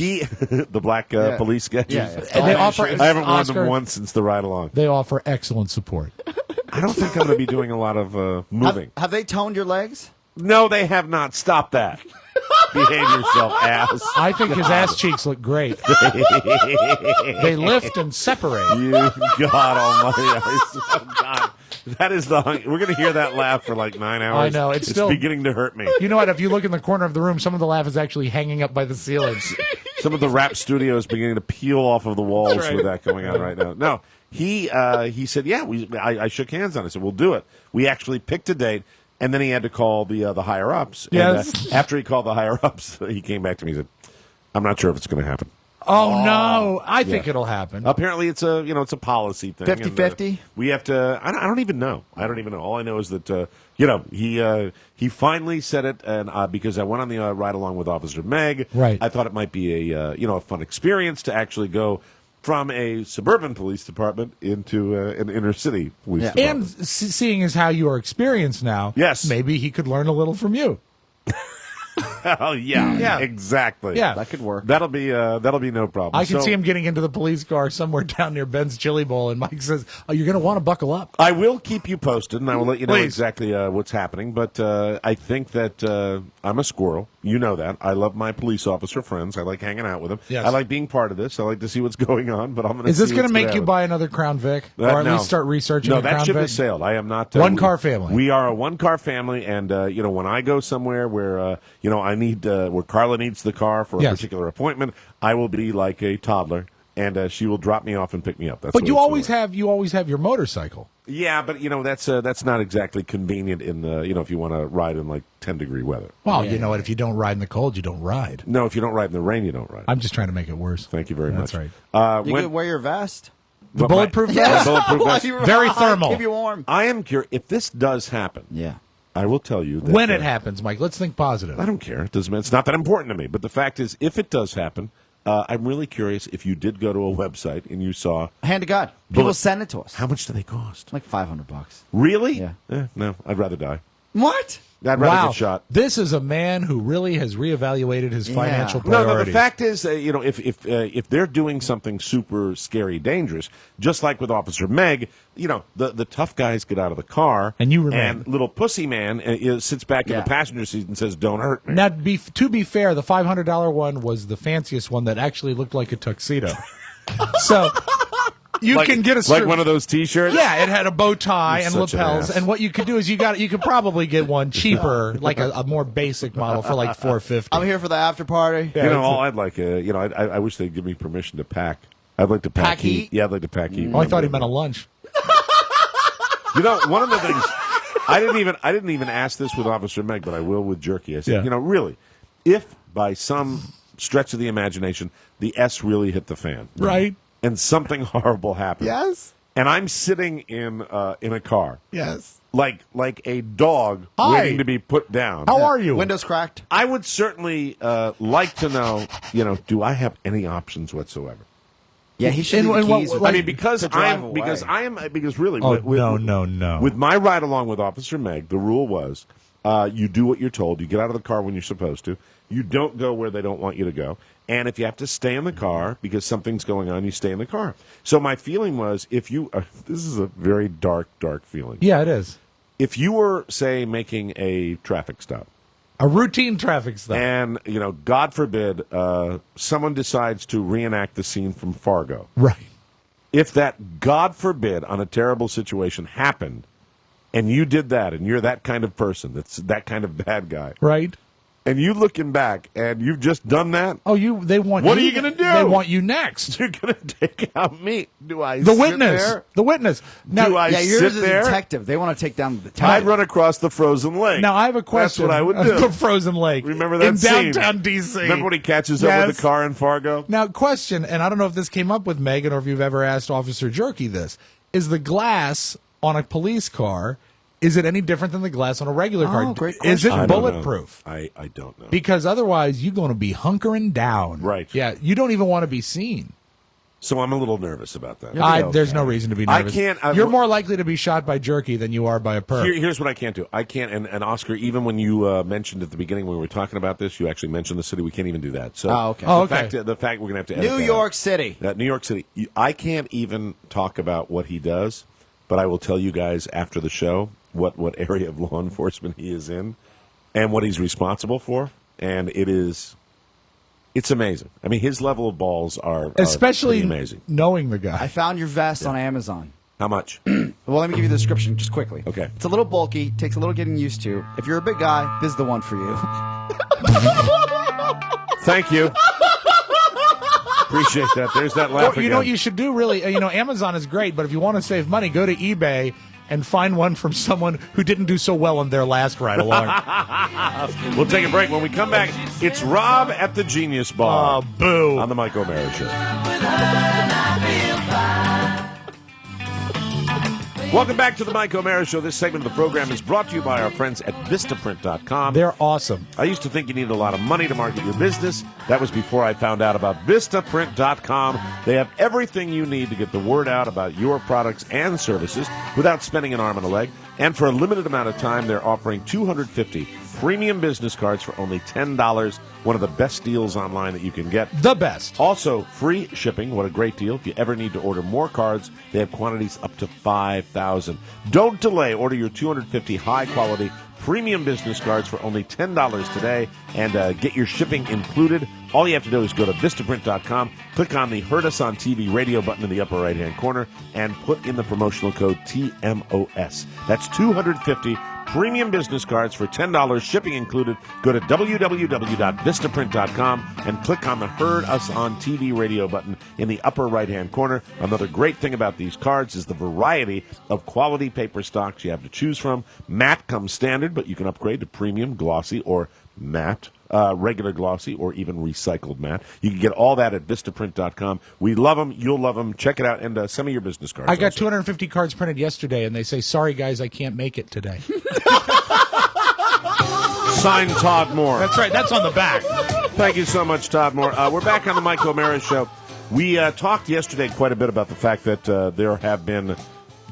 The black police Skechers? Yeah. And they offer, I haven't worn Oscar, them once since the ride-along. They offer excellent support. I don't think I'm going to be doing a lot of moving. Have they toned your legs? No, they have not. Stop that. Behave yourself, ass. I think his ass cheeks look great. They lift and separate. You God Almighty! Oh God, that is the. We're going to hear that laugh for like 9 hours. I know it's still beginning to hurt me. You know what? If you look in the corner of the room, some of the laugh is actually hanging up by the ceilings. Some of the rap studio is beginning to peel off of the walls That's right. with that going on right now. No, he said, yeah, I shook hands on it. I said, we'll do it. We actually picked a date, and then he had to call the higher ups. Yes. And, after he called the higher ups, he came back to me and said, I'm not sure if it's going to happen. Oh, no. I think it'll happen. Apparently, it's a policy thing. 50-50? We have to. I don't even know. All I know is that he finally said it, and because I went on the ride along with Officer Meg, right. I thought it might be a fun experience to actually go from a suburban police department into an inner city police department. And seeing as how you are experienced now, yes, maybe he could learn a little from you. Oh yeah, exactly. Yeah, that could work. That'll be no problem. I can see him getting into the police car somewhere down near Ben's Chili Bowl, and Mike says, "Oh, you're going to want to buckle up." I will keep you posted, and I will let you know Please. exactly what's happening. But I think that I'm a squirrel. You know that. I love my police officer friends. I like hanging out with them. Yes. I like being part of this. I like to see what's going on. But I'm going to. Is this going to make you buy another Crown Vic, or at no. least start researching? No, a that Crown ship Vic? has sailed. I am not One car family. We are a one car family, and when I go somewhere where I need where Carla needs the car for a particular appointment, I will be like a toddler, and she will drop me off and pick me up. That's But you always have your motorcycle. Yeah, but that's not exactly convenient in if you want to ride in like 10-degree weather. Well, you know what? If you don't ride in the cold, you don't ride. No, if you don't ride in the rain, you don't ride. I'm just trying to make it worse. Thank you very much. That's right. You could wear your vest. The bulletproof vest. Bulletproof vest. Very thermal. Keep you warm. I am curious if this does happen. Yeah. I will tell you that, when it happens, Mike. Let's think positive. I don't care. It's not that important to me. But the fact is, if it does happen, I'm really curious if you did go to a website and you saw. Hand to God. People send it to us. How much do they cost? Like $500. Really? Yeah. No, I'd rather die. What? I'd rather get shot. This is a man who really has reevaluated his financial priorities. No, the fact is, if they're doing something super scary, dangerous, just like with Officer Meg, the tough guys get out of the car, and you remain. And little pussy man sits back in the passenger seat and says, "Don't hurt me." Now, to be fair, the $500 one was the fanciest one that actually looked like a tuxedo. So. You can get like one of those T-shirts. Yeah, it had a bow tie and such an lapels. ass. And what you could do is you could probably get one cheaper, like a more basic model for like $450. I'm here for the after party. Yeah, I'd like I wish they'd give me permission to pack. I'd like to pack heat. Yeah, I'd like to pack heat. Oh, I thought he meant a lunch. One of the things I didn't even ask this with Officer Meg, but I will with Jerky. I said, really, if by some stretch of the imagination the S really hit the fan, right? And something horrible happened. Yes. And I'm sitting in a car. Yes. Like a dog waiting to be put down. How are you? Windows cracked. I would certainly like to know, do I have any options whatsoever? Yeah, he should leave the keys because really, no. With my ride along with Officer Meg, the rule was you do what you're told. You get out of the car when you're supposed to. You don't go where they don't want you to go. And if you have to stay in the car because something's going on, you stay in the car. So my feeling was, if you this is a very dark feeling. Yeah, it is. If you were, say, making a traffic stop, a routine traffic stop, and God forbid, someone decides to reenact the scene from Fargo, right? If that, God forbid, on a terrible situation happened, and you did that, and you're that kind of person, that's that kind of bad guy, right? And you looking back, and you've just done that. Oh, they want. What are you going to do? They want you next. You're going to take out me. Do I? The sit witness. there? The witness. Now, do I yours sit is there? detective. They want to take down the detective. I'd run across the frozen lake. Now I have a question. That's what I would do. The frozen lake. Remember that in scene? downtown D.C. Remember when he catches up with the car in Fargo? Now, question, and I don't know if this came up with Megan or if you've ever asked Officer Jerky this: is the glass on a police car? Is it any different than the glass on a regular car? Great Is it I don't bulletproof? know. I don't know. Because otherwise, you're going to be hunkering down. Right. Yeah, you don't even want to be seen. So I'm a little nervous about that. There's no reason to be nervous. I can't. You're more likely to be shot by Jerky than you are by a perp. Here's what I can't do. I can't. And Oscar, even when you mentioned at the beginning when we were talking about this, you actually mentioned the city. We can't even do that. So the fact we're going to have to edit New York City. New York City. I can't even talk about what he does, but I will tell you guys after the show what area of law enforcement he is in and what he's responsible for. and it's amazing. I mean, his level of balls are especially pretty amazing. Knowing the guy. I found your vest on Amazon. How much? Well, let me give you the description just quickly. Okay. It's a little bulky, takes a little getting used to. If you're a big guy, this is the one for you. Thank you. Appreciate that. There's that laugh Well, you again. know what you should do, really? Amazon is great, but if you want to save money, go to eBay and find one from someone who didn't do so well on their last ride along. We'll take a break. When we come back, it's Rob at the Genius Bar. Oh, boo. On the Mike O'Mara Show. Welcome back to the Mike O'Mara Show. This segment of the program is brought to you by our friends at Vistaprint.com. They're awesome. I used to think you needed a lot of money to market your business. That was before I found out about Vistaprint.com. They have everything you need to get the word out about your products and services without spending an arm and a leg. And for a limited amount of time, they're offering 250 premium business cards for only $10. One of the best deals online that you can get. The best. Also, free shipping. What a great deal. If you ever need to order more cards, they have quantities up to 5,000. Don't delay. Order your 250 high-quality premium business cards for only $10 today and get your shipping included. All you have to do is go to Vistaprint.com, click on the Heard Us on TV radio button in the upper right-hand corner, and put in the promotional code TMOS. That's 250 premium business cards for $10, shipping included. Go to www.vistaprint.com and click on the Heard Us on TV radio button in the upper right-hand corner. Another great thing about these cards is the variety of quality paper stocks you have to choose from. Matte comes standard, but you can upgrade to premium, glossy, or matte. Regular glossy, or even recycled matte. You can get all that at Vistaprint.com. We love them. You'll love them. Check it out. And some of your business cards. I got 250 cards printed yesterday, and they say, sorry, guys, I can't make it today. Signed Todd Moore. That's right. That's on the back. Thank you so much, Todd Moore. We're back on the Mike O'Mara Show. We talked yesterday quite a bit about the fact that there have been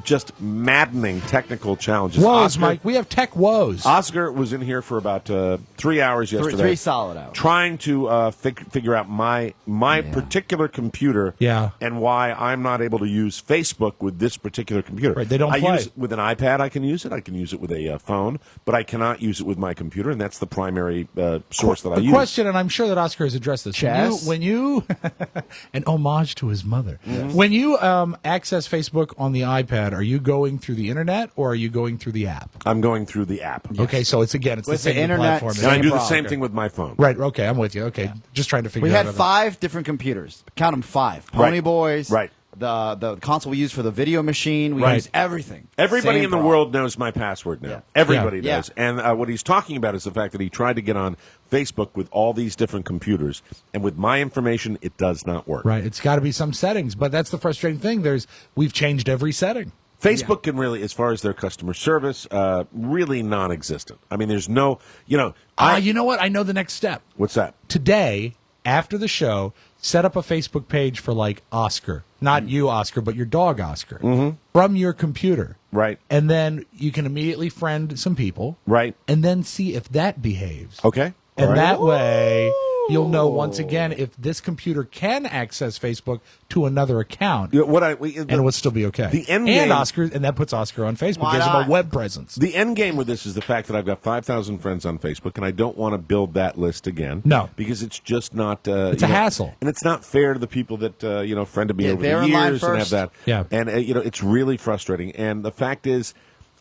just maddening technical challenges. Woes, Mike. We have tech woes. Oscar was in here for about 3 hours yesterday. Three solid hours. Trying to figure out my particular computer and why I'm not able to use Facebook with this particular computer. Right, they don't I play. use with an iPad, I can use it. I can use it with a phone, but I cannot use it with my computer, and that's the primary source that I use. The question, and I'm sure that Oscar has addressed this. Chess? When you an homage to his mother. Yes. When you access Facebook on the iPad, are you going through the internet or are you going through the app? I'm going through the app. Okay, so it's the With same the internet, platform. And I do the problem. same thing with my phone. Right, okay, I'm with you. Okay, just trying to figure We out. had 5 different computers. Count them 5. Pony Right. Boys. Right. The console we use for the video machine. We Right. use everything. Everybody Same in the problem. world knows my password now. Yeah. Everybody Yeah. does. And what he's talking about is the fact that he tried to get on Facebook with all these different computers, and with my information, it does not work. Right, it's got to be some settings, but that's the frustrating thing. We've changed every setting. Facebook can really, as far as their customer service, really non-existent. I mean, there's no, you know what? I know the next step. What's that? Today, after the show, set up a Facebook page for like Oscar. Not you, Oscar, but your dog, Oscar. Mm-hmm. From your computer. Right. And then you can immediately friend some people. Right. And then see if that behaves. Okay. And All right. that way, you'll know once again if this computer can access Facebook to another account. And it would still be okay. The end game, and that puts Oscar on Facebook. Why Gives him not? a web presence. The end game with this is the fact that I've got 5,000 friends on Facebook, and I don't want to build that list again. No. Because it's just not... It's a hassle. And it's not fair to the people that, friended me over they're the in line years and have first. that. Yeah. And, it's really frustrating. And the fact is,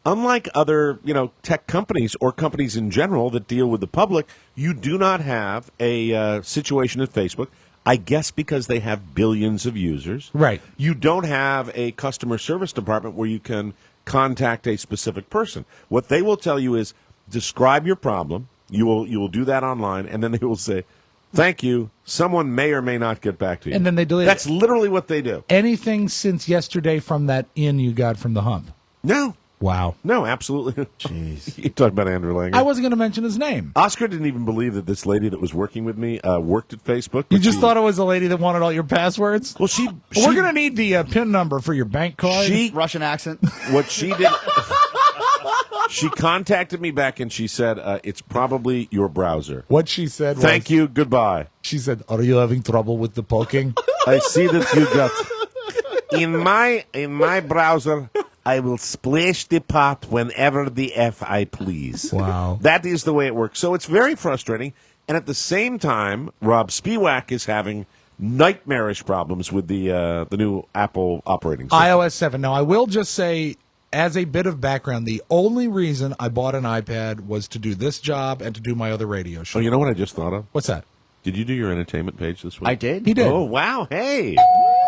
unlike other, tech companies or companies in general that deal with the public, you do not have a situation at Facebook, I guess because they have billions of users. Right. You don't have a customer service department where you can contact a specific person. What they will tell you is describe your problem. You will do that online, and then they will say, thank you. Someone may or may not get back to you. And then they delete That's it. literally what they do. Anything since yesterday from that in you got from the hump? No. Wow. No, absolutely. Jeez. You talk about Andrew Langer. I wasn't going to mention his name. Oscar didn't even believe that this lady that was working with me worked at Facebook. You but just she- thought it was a lady that wanted all your passwords? Well, We're going to need the PIN number for your bank card. Russian accent. What she did... She contacted me back and she said, it's probably your browser. What she said was... Thank you, goodbye. She said, are you having trouble with the poking? I see that you got... In my browser, I will splash the pot whenever the F I please. Wow. That is the way it works. So it's very frustrating. And at the same time, Rob Spiewak is having nightmarish problems with the new Apple operating system. iOS 7. Now, I will just say, as a bit of background, the only reason I bought an iPad was to do this job and to do my other radio show. Oh, you know what I just thought of? What's that? Did you do your entertainment page this week? I did. He did. Oh, wow. Hey.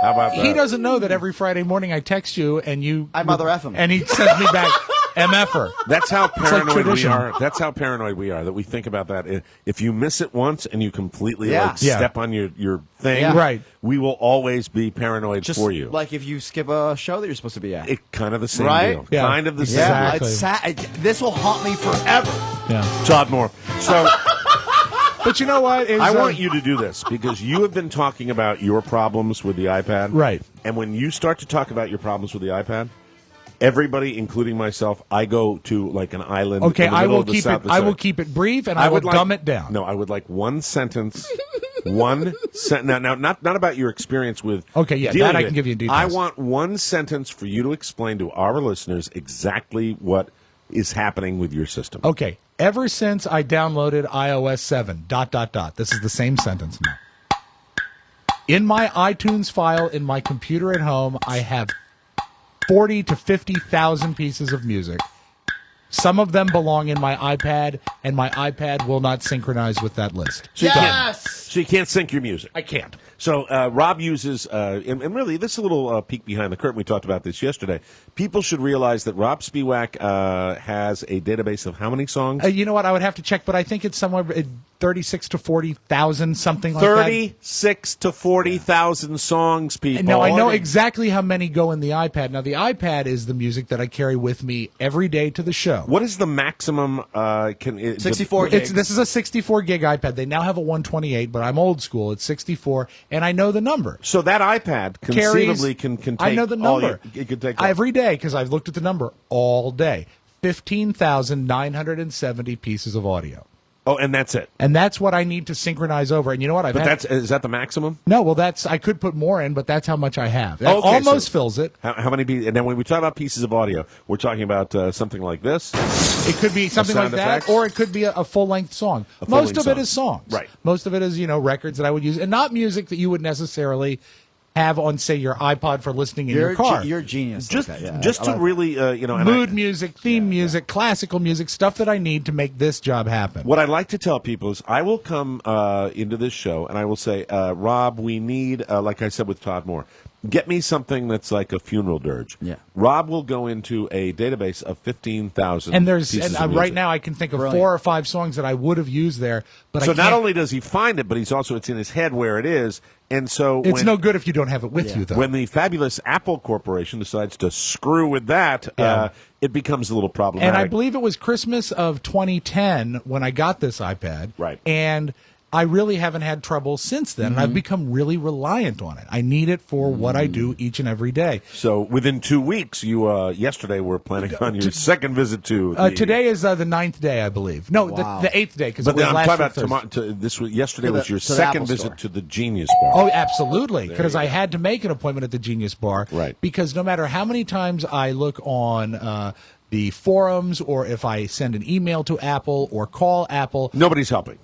How about that? He doesn't know that every Friday morning I text you and you... I mother F him. And he sends me back, MFer. That's how paranoid we tradition. are. That's how paranoid we are, that we think about that. If you miss it once and you completely Yeah. step on your thing, Yeah. Right. we will always be paranoid Just for you. like if you skip a show that you're supposed to be at. It kind of the same Right? deal. Yeah. Kind of the same Yeah, deal. it's sad. This will haunt me forever. Yeah. Todd Moore. So But you know what? I want you to do this because you have been talking about your problems with the iPad. Right. And when you start to talk about your problems with the iPad, everybody, including myself, I go to like an island. Okay, in the I middle will of the keep South it. I will Pacific. keep it brief, and I will would like- dumb it down. No, I would like one sentence. Now, not about your experience with. Okay, yeah, dealing that I with can it. give you details. I want one sentence for you to explain to our listeners exactly what is happening with your system. Okay, ever since I downloaded iOS 7, ... This is the same sentence now. In my iTunes file in my computer at home, I have 40 to 50,000 pieces of music. Some of them belong in my iPad, and my iPad will not synchronize with that list. So you can't sync your music. I can't. So Rob uses, and really, this is a little peek behind the curtain. We talked about this yesterday. People should realize that Rob Spiewak has a database of how many songs? You know what? I would have to check, but I think it's somewhere 36 to 40,000, something like that. 36 to 40,000 songs, people. Now, I know exactly how many go in the iPad. Now, the iPad is the music that I carry with me every day to the show. What is the maximum? 64 gigs. This is a 64 gig iPad. They now have a 128, but I'm old school. It's 64, and I know the number. So that iPad conceivably can take. I know the number. It can take every day because I've looked at the number all day. 15,970 pieces of audio. Oh, and that's it. And that's what I need to synchronize over. And you know what? Is that the maximum? No, well, I could put more in, but that's how much I have. That Okay, almost so fills it. How many? And then when we talk about pieces of audio, we're talking about something like this. It could be something like sound that, effects? or it could be a full-length song. Most of it is songs. Right. Most of it is, records that I would use, and not music that you would necessarily have on, say, your iPod for listening in your car. You're a genius. Just, like that, yeah. just to really, and mood music, theme music, classical music, stuff that I need to make this job happen. What I like to tell people is I will come into this show and I will say, Rob, we need, like I said with Todd Moore, get me something that's like a funeral dirge. Yeah. Rob will go into a database of 15,000 And pieces of right music. now I can think of Brilliant. 4 or 5 songs that I would have used there, but So I can't. not only does he find it, but it's in his head where it is. And so It's no good if you don't have it with you, though. when the fabulous Apple Corporation decides to screw with that, it becomes a little problematic. And I believe it was Christmas of 2010 when I got this iPad. Right. And I really haven't had trouble since then. And I've become really reliant on it. I need it for what I do each and every day. So within 2 weeks, you yesterday were planning on your second visit to. Today is the 9th day, I believe. No, Wow. the 8th day, because But it was I'm last talking week about Thursday. yesterday To the- was your to the second Apple visit Store. to the Genius Bar. Oh, absolutely, There because you I go. had to make an appointment at the Genius Bar. Right. Because no matter how many times I look on the forums, or if I send an email to Apple or call Apple, Nobody's helping.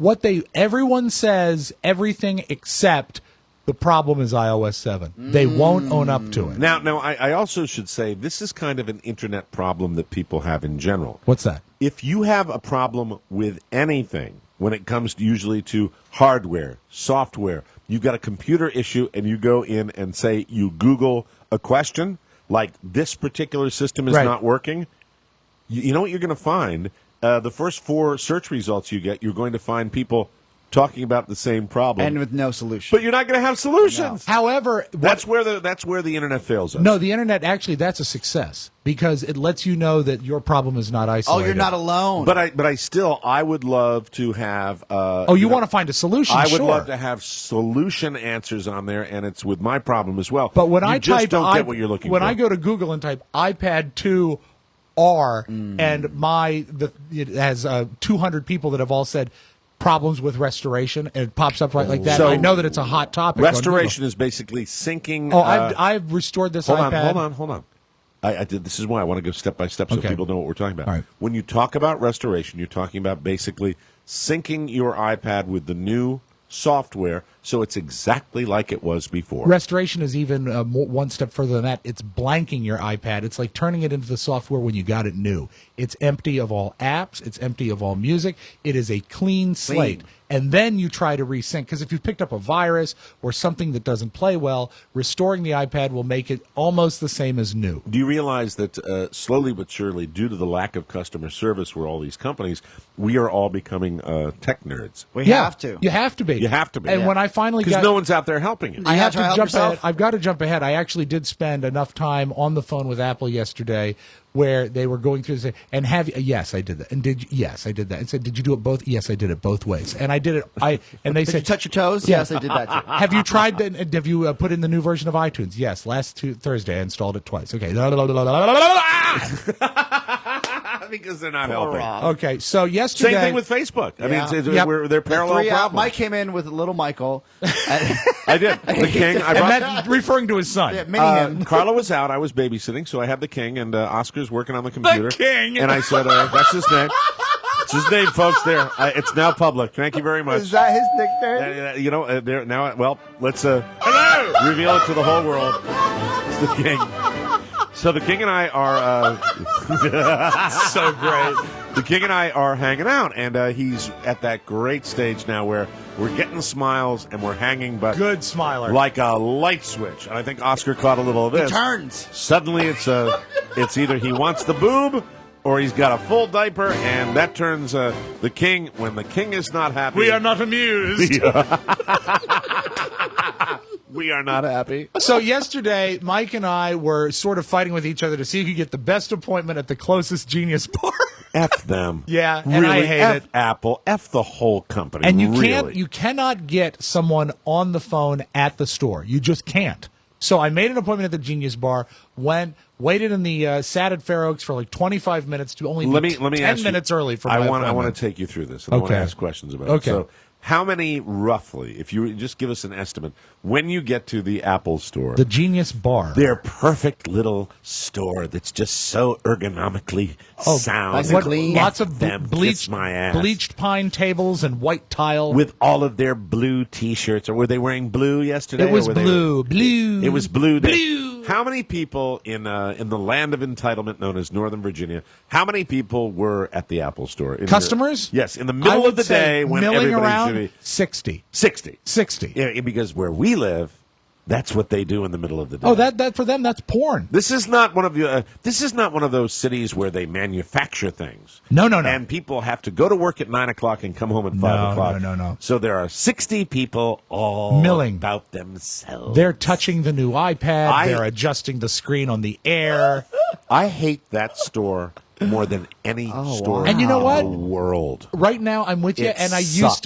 everyone says everything except the problem is iOS 7. They won't own up to it. Now, I also should say this is kind of an internet problem that people have in general. What's that? If you have a problem with anything, when it comes usually to hardware, software, you've got a computer issue and you go in and say you Google a question, like this particular system is Right. not working, you know what you're going to find? The first 4 search results you get, you're going to find people talking about the same problem. And with no solution. But you're not going to have solutions. However, That's where the internet fails us. no, the internet actually that's a success because it lets you know that your problem is not Oh, isolated. you're not alone. But I would love to have. You want to find a solution? I would sure. love to have solution answers on there, and it's with my problem as well. But when you I just type, don't get what you're looking when for. I go to Google and type iPad 2 R, and it has 200 people that have all said problems with restoration, and it pops up right like that. So I know that it's a hot topic. restoration is basically syncing. Oh, I've restored this iPad. Hold on. I did. This is why I want to go step by step so Okay. people know what we're talking about. All right. When you talk about restoration, you're talking about basically syncing your iPad with the new software so it's exactly like it was before. Restoration is even one step further than that. It's blanking your iPad. It's like turning it into the software when you got it new. It's empty of all apps. It's empty of all music. It is a clean slate. And then you try to resync. Because if you've picked up a virus or something that doesn't play well, restoring the iPad will make it almost the same as new. Do you realize that slowly but surely, due to the lack of customer service for all these companies, we are all becoming tech nerds? We have to. You have to be. You have to be. And when I finally got... Because no one's out there helping you. I have to jump yourself? ahead. I've got to jump ahead. I actually did spend enough time on the phone with Apple yesterday where they were going through this, and yes, I did that. And yes, I did that. And said, did you do it both? Yes, I did it both ways. And I did it. And they Did said, you touch your toes? Yeah. Yes, I did that too. Have you tried? Have you put in the new version of iTunes? Yes, last Thursday I installed it twice. Okay. Because they're not helping. Okay, so yesterday... Same thing with Facebook. I mean, they're parallel problems. Mike came in with little Michael. I did. The king. I brought, and that referring to his son. Yeah, mini him. Carla was out. I was babysitting, so I had the king, and Oscar's working on the computer. The king! And I said, that's his name. It's his name, folks. There. It's now public. Thank you very much. Is that his nickname? You know, there now. Well, let's reveal it to the whole world. It's the king. So the king and I are so great. The king and I are hanging out, and he's at that great stage now where we're getting smiles and we're hanging, but good smiler, like a light switch. And I think Oscar caught a little of this. He turns. Suddenly, it's either he wants the boob or he's got a full diaper, and that turns the king. When the king is not happy, we are not amused. We are not happy. So yesterday, Mike and I were sort of fighting with each other to see who could get the best appointment at the closest Genius bar. F them. Yeah, and really, I hate F it. Apple. F the whole company. And you really. cannot get someone on the phone at the store. You just can't. So I made an appointment at the Genius Bar, waited in the sat at Fair Oaks for like 25 minutes to only be 10 minutes early for my appointment. I want to take you through this, and I want to ask questions about it. So how many, roughly, if you just give us an estimate, when you get to the Apple store? The Genius Bar. Their perfect little store that's just so ergonomically sound. Lots of bleached pine tables and white tile. With all of their blue T-shirts. Or were they wearing blue yesterday? It was blue. It was blue. How many people in the land of entitlement known as Northern Virginia, how many people were at the Apple store? Customers? Yes, in the middle of the day when everybody around, should be... 60. 60. Yeah, because where we live, that's what they do in the middle of the day. Oh, that for them, that's porn. This is not one of those cities where they manufacture things. No. And people have to go to work at 9 o'clock and come home at 5 o'clock. No. So there are 60 people all milling about themselves. They're touching the new iPad. They're adjusting the screen on the air. I hate that store more than any store and you know what? in the world. Right now, I'm with you, and I used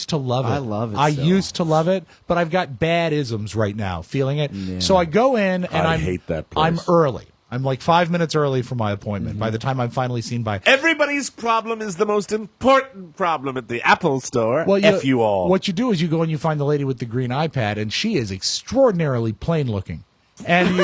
to love it. I love it. I used to love it, but I've got bad isms right now, feeling it. Yeah. So I go in, and I hate that place. I'm early. I'm like 5 minutes early for my appointment. By the time I'm finally seen by... Everybody's problem is the most important problem at the Apple store. Well, F you all. What you do is you go and you find the lady with the green iPad, and she is extraordinarily plain looking. And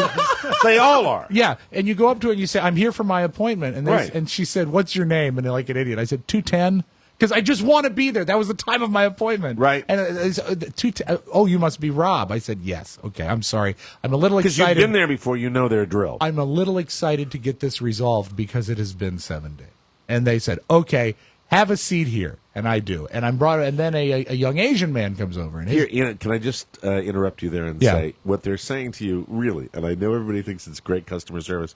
they all are. Yeah, and you go up to her and you say, "I'm here for my appointment," and she said, "What's your name?" And like an idiot, I said 210 because I just want to be there. That was the time of my appointment. Right. And 210. Oh, you must be Rob. I said yes. Okay, I'm sorry. I'm a little excited because you've been there before. You know their drill. I'm a little excited to get this resolved because it has been 7 days. And they said, "Okay, have a seat here." And I do. And I'm brought, and then a young Asian man comes over. And here, can I just interrupt you there and say what they're saying to you, really, and I know everybody thinks it's great customer service.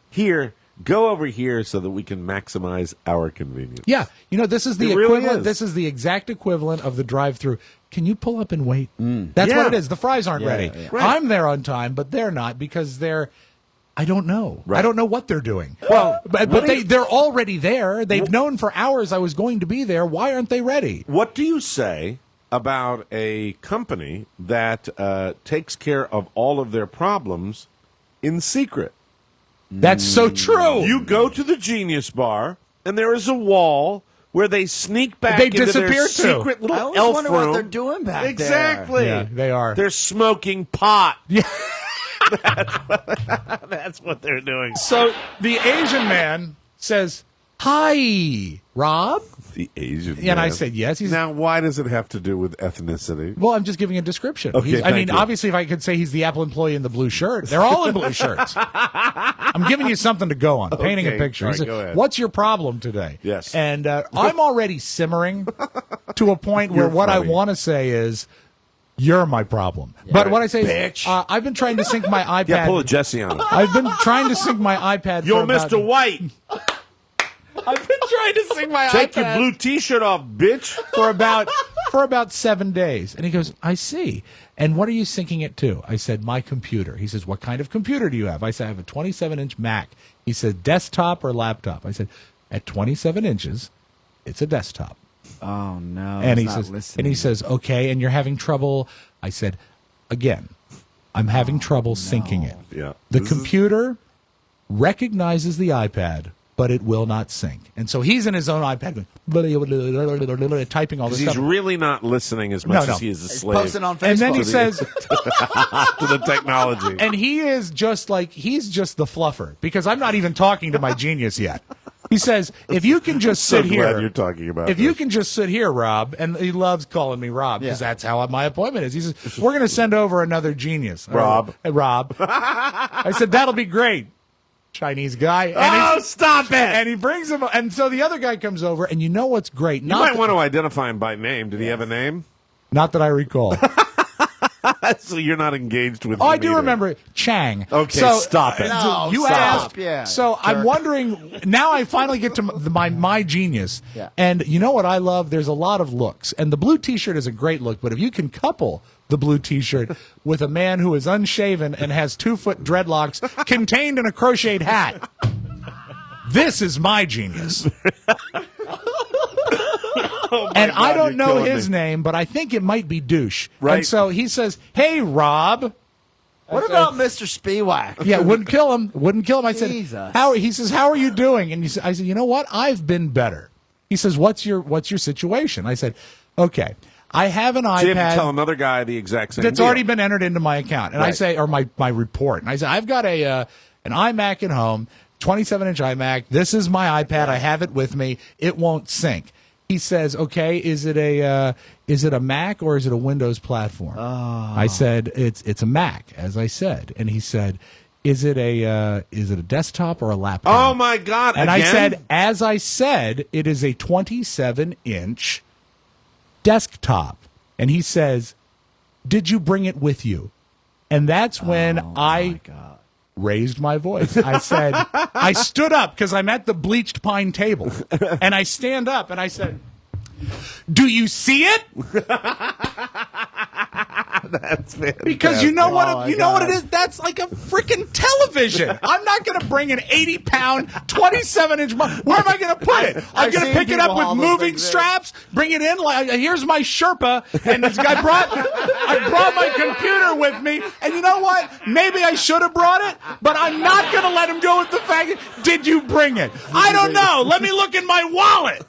Here, go over here so that we can maximize our convenience. Yeah. You know, this is the equivalent. Really this is the exact equivalent of the drive-through. Can you pull up and wait? That's what it is. The fries aren't ready. Yeah. Right. I'm there on time, but they're not because they're... I don't know. Right. I don't know what they're doing. Well, but they're already there. They've known for hours I was going to be there. Why aren't they ready? What do you say about a company that takes care of all of their problems in secret? That's so true. You go to the Genius Bar, and there is a wall where they sneak back into their secret little elf room. I always wonder what they're doing back there. Exactly. Yeah, they are. They're smoking pot. Yeah. That's what they're doing. So the Asian man says, hi, Rob. The Asian And I man. said, yes. Now, why does it have to do with ethnicity? Well, I'm just giving a description. Okay, I mean, thank you. obviously, if I could say he's the Apple employee in the blue shirt, they're all in blue shirts. I'm giving you something to go on, painting a Okay, picture. all He right, said, go ahead. what's your problem today? Yes. And I'm already simmering to a point where You're what funny. I want to say is, you're my problem. But what I say Bitch. is, I've been trying to sync my iPad. Yeah, pull a Jesse on it. I've been trying to sync my iPad. Yo, for about- Mr. White, I've been trying to sync my take iPad. your blue T-shirt off, bitch. for about 7 days. And he goes, I see. And what are you syncing it to? I said, my computer. He says, what kind of computer do you have? I said, I have a 27-inch Mac. He said, desktop or laptop? I said, at 27 inches, it's a desktop. Oh no! And he's he not says, listening. okay, and you're having trouble. I said, again, I'm having trouble syncing it. Yeah. The This is- computer recognizes the iPad, but it will not sync. And so he's in his own iPad going, typing all this He's stuff. really not listening as much No. as he is a He's slave posting on Facebook. And then he to the- says, to the technology. and he is just like, he's just the fluffer, because I'm not even talking to my genius yet. He says, if you can just So sit glad here. you're talking about If you this. can just sit here, Rob, and he loves calling me Rob, because that's how my appointment is. He says, we're going to send over another genius. Rob. Hey, Rob. I said, that'll be great. Chinese guy. And stop it! And he brings him, and so the other guy comes over, and you know what's great? You might want to identify him by name. Did he have a name? Not that I recall. So you're not engaged with Oh, him I do either. remember Chang. Okay, so, stop it. No, you stop. asked. Yeah, so I'm jerk. wondering. Now I finally get to my genius. Yeah. And you know what I love? There's a lot of looks, and the blue T-shirt is a great look. But if you can couple the blue T-shirt with a man who is unshaven and has 2-foot dreadlocks contained in a crocheted hat, this is my genius. And God, I don't you're know killing his me. name, but I think it might be Douche. Right. And so he says, "Hey, Rob." What about Mr. Spiewak? Yeah, wouldn't kill him. Wouldn't kill him. I said, Jesus. He says, how are you doing? And I said, you know what? I've been better. He says, what's your situation? I said, okay, I have an So you have to tell iPad another guy the exact same that's deal. already been entered into my account. And I Right. say, or my report. And I said, I've got an iMac at home, 27-inch iMac. This is my iPad. I have it with me. It won't sync. He says, okay, is it a Mac or is it a Windows platform? I said, it's a Mac, as I said. And he said, is it a desktop or a laptop? Oh my God! And again? I said, as I said, it is a 27-inch desktop. And he says, did you bring it with you? And that's when I raised my voice. I said, I stood up because I'm at the bleached pine table. And I stand up and I said, do you see it? That's fantastic. Because you know what it is? That's like a freaking television. I'm not going to bring an 80-pound, 27-inch. Where am I going to put it? I'm I've going to seen pick it up people with haul those moving things in. straps, bring it in. Like, here's my Sherpa, and I brought my computer with me. And you know what? Maybe I should have brought it, but I'm not going to let him go with the fact. Did you bring it? I don't know. Let me look in my wallet.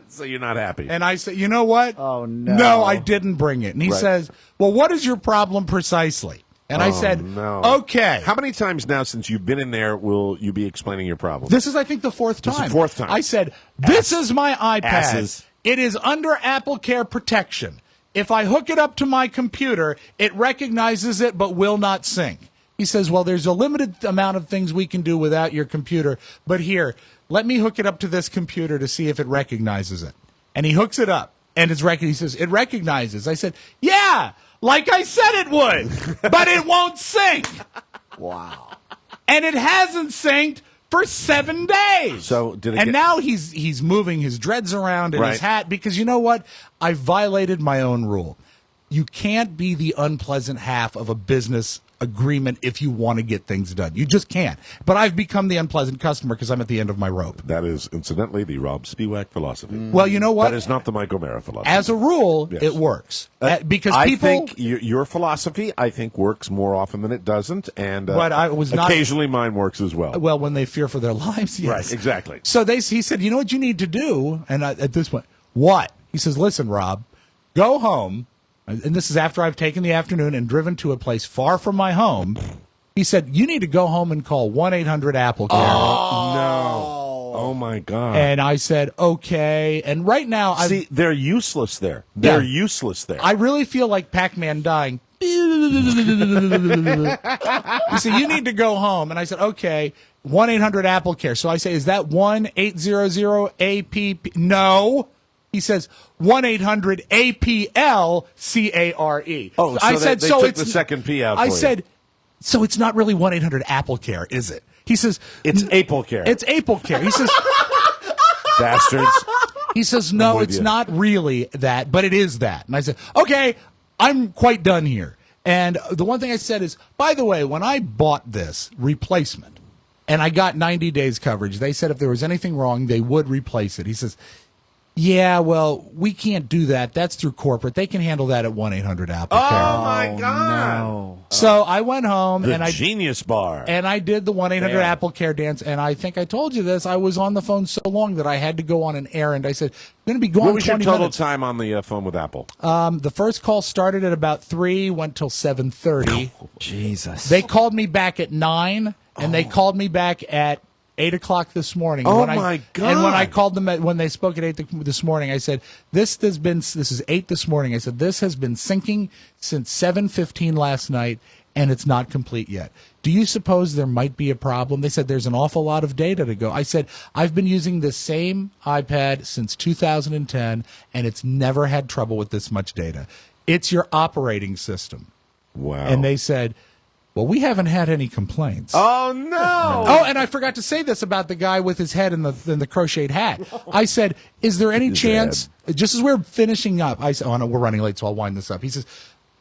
So you're not happy. And I said, you know what? Oh, no. No, I didn't bring it. And he Right. says, well, what is your problem precisely? And I said, no. okay. How many times now since you've been in there will you be explaining your problem? This is, I think, the fourth time. This is the fourth time. I said, this is my iPad. Asses. It is under Apple Care protection. If I hook it up to my computer, it recognizes it but will not sync. He says, well, there's a limited amount of things we can do without your computer, but here, let me hook it up to this computer to see if it recognizes it. And he hooks it up, and he says, it recognizes. I said, yeah, like I said it would, but it won't sync. Wow. And it hasn't synced for 7 days. So did it and get- now he's moving his dreads around in his Right. hat because you know what? I violated my own rule. You can't be the unpleasant half of a business agreement if you want to get things done. You just can't. But I've become the unpleasant customer because I'm at the end of my rope. That is, incidentally, the Rob Spiewak philosophy. Well, you know what? That is not the Mike O'Mara philosophy. As a rule, Yes. it works. Because I people... think your philosophy, I think, works more often than it doesn't, and But I was not- occasionally mine works as well. Well, when they fear for their lives, yes. Right, exactly. So he said, you know what you need to do? And at this point, what? He says, listen, Rob, go home. And this is after I've taken the afternoon and driven to a place far from my home. He said, you need to go home and call 1-800-APPLE-CARE. No. Oh my God! And I said, okay. And right now, see, they're useless there. They're useless there. I really feel like Pac-Man dying. You say, you need to go home. And I said, okay, 1-800-APPLE-CARE. So I say, is that 1-800-APP? No. He says 1-800-APLCARE. Oh, so I said, they so took it's the second P out. I for you. said, so it's not really 1-800-APPLE-CARE, is it? He says, it's APPLE-CARE. It's APPLE-CARE. He says, bastards. He says, no, it's not really that, but it is that. And I said, okay, I'm quite done here. And the one thing I said is, by the way, when I bought this replacement and I got 90 days coverage, they said if there was anything wrong, they would replace it. He says, yeah, well, we can't do that. That's through corporate. They can handle that at 1-800-APPLE-CARE. Oh, my God. No. So I went home and I Genius Bar. And I did the 1-800-APPLE-CARE dance. And I think I told you this. I was on the phone so long that I had to go on an errand. I said, I'm going to be gone 20 minutes. What was your total time on the phone with Apple? The first call started at about 3, went till 7:30. Oh, Jesus. They called me back at 9, and they called me back at 8 o'clock this morning. Oh, my God. And when I called them, when they spoke at 8 this morning, I said, this is 8 this morning. I said, this has been syncing since 7:15 last night, and it's not complete yet. Do you suppose there might be a problem? They said there's an awful lot of data to go. I said, I've been using this same iPad since 2010, and it's never had trouble with this much data. It's your operating system. Wow. And they said, well, we haven't had any complaints. Oh, no. Oh, and I forgot to say this about the guy with his head in the crocheted hat. I said, is there any chance, just as we're finishing up, I said, oh, no, we're running late, so I'll wind this up. He says,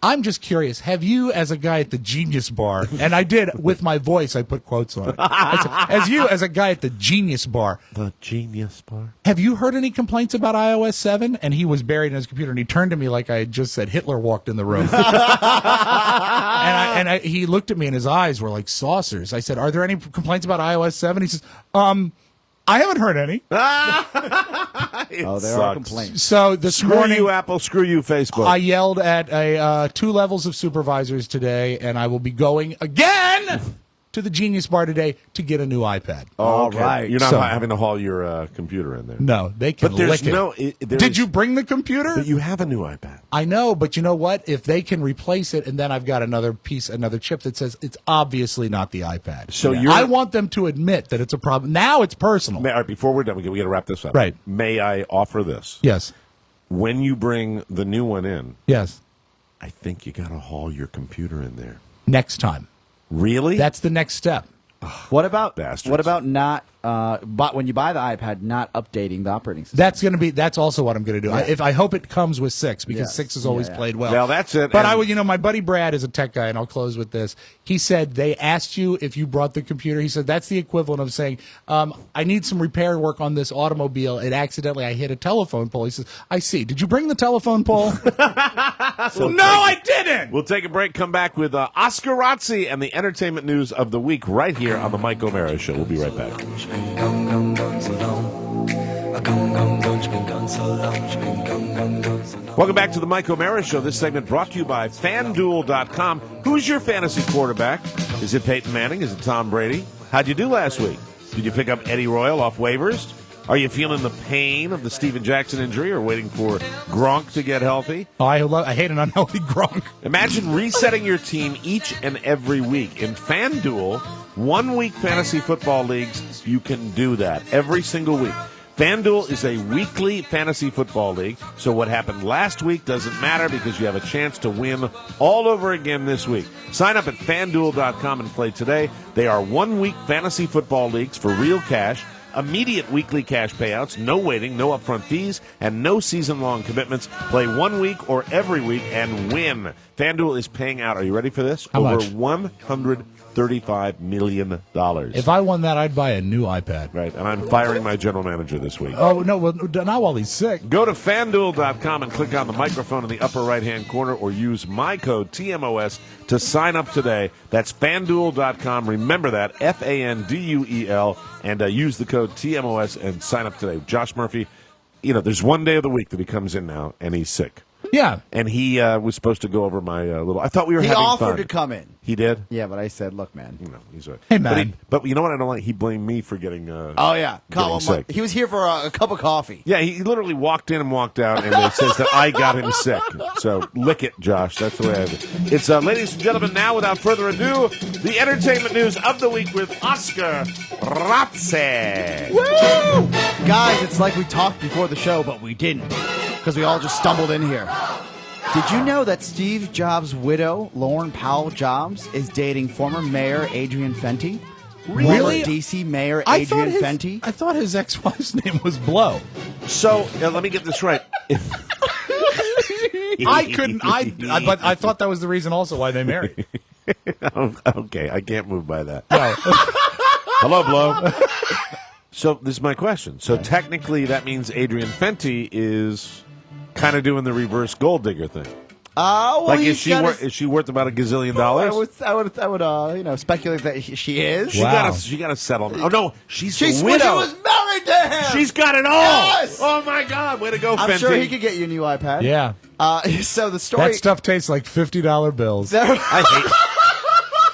I'm just curious, have you, as a guy at the Genius Bar, and I did, with my voice, I put quotes on it. I said, as a guy at the Genius Bar. The Genius Bar. Have you heard any complaints about iOS 7? And he was buried in his computer, and he turned to me like I had just said Hitler walked in the room. and he looked at me, and his eyes were like saucers. I said, are there any complaints about iOS 7? He says, I haven't heard any. There are complaints. So this Screw morning, you, Apple. Screw you, Facebook. I yelled at 2 levels of supervisors today, and I will be going again to the Genius Bar today to get a new iPad. Oh, okay. right. You're not having to haul your computer in there. No, they can But there's lick it. Did you bring the computer? But you have a new iPad. I know, but you know what? If they can replace it, and then I've got another chip that says it's obviously not the iPad. So I want them to admit that it's a problem. Now it's personal. All right, before we're done, we got to wrap this up. Right. May I offer this? Yes. When you bring the new one in, Yes. I think you got to haul your computer in there. Next time. Really? That's the next step. What about Bastards. What about not? But when you buy the iPad, not updating the operating system. That's also what I'm going to do. Yeah. I hope it comes with 6 because Yes. 6 has always played well. Well, that's it. But And- my buddy Brad is a tech guy, and I'll close with this. He said they asked you if you brought the computer. He said that's the equivalent of saying, I need some repair work on this automobile. I hit a telephone pole. He says, I see. Did you bring the telephone pole? No, I didn't. We'll take a break, come back with Oscar Razzi and the entertainment news of the week right here on the Mike O'Mara Show. We'll be right back. Welcome back to the Mike O'Mara Show. This segment brought to you by FanDuel.com. Who's your fantasy quarterback? Is it Peyton Manning? Is it Tom Brady? How'd you do last week? Did you pick up Eddie Royal off waivers? Are you feeling the pain of the Steven Jackson injury or waiting for Gronk to get healthy? Oh, I hate an unhealthy Gronk. Imagine resetting your team each and every week. In FanDuel, 1-week fantasy football leagues, you can do that every single week. FanDuel is a weekly fantasy football league, so what happened last week doesn't matter because you have a chance to win all over again this week. Sign up at FanDuel.com and play today. They are 1-week fantasy football leagues for real cash, immediate weekly cash payouts, no waiting, no upfront fees, and no season-long commitments. Play 1 week or every week and win. FanDuel is paying out, are you ready for this? How Over much? $135 million. If I won that, I'd buy a new iPad. Right, and I'm firing my general manager this week. Oh, no, well, not while he's sick. Go to FanDuel.com and click on the microphone in the upper right-hand corner or use my code TMOS to sign up today. That's FanDuel.com. Remember that, FANDUEL, and use the code TMOS and sign up today. Josh Murphy, there's one day of the week that he comes in now, and he's sick. Yeah. And he was supposed to go over my little. I thought we were He having offered fun. to come in. He did? Yeah, but I said, look, man. No, he's right. Hey, man. But you know what I don't like? He blamed me for getting. Oh yeah, getting sick. he was here for a cup of coffee. Yeah, he literally walked in and walked out, and it says that I got him sick. So lick it, Josh. That's the way I do it. It's ladies and gentlemen. Now, without further ado, the entertainment news of the week with Oscar Razzi. Woo! Guys, it's like we talked before the show, but we didn't because we all just stumbled in here. Did you know that Steve Jobs' widow, Lauren Powell Jobs, is dating former mayor Adrian Fenty? Really? Former D.C. Mayor Adrian Fenty? I thought his ex-wife's name was Blow. So let me get this right. I couldn't. But I thought that was the reason also why they married. Okay, I can't move by that. No. Hello, Blow. So this is my question. So technically, that means Adrian Fenty is kind of doing the reverse gold digger thing. Well, like is she worth about $1 gazillion? I would speculate that she is. She got a settlement. Oh no, she's the She widow. was married to him. She's got it all. Yes! Oh my God, way to go, I'm Fenty. sure he could get you a new iPad. Yeah. So the story. That stuff tastes like $50 bills.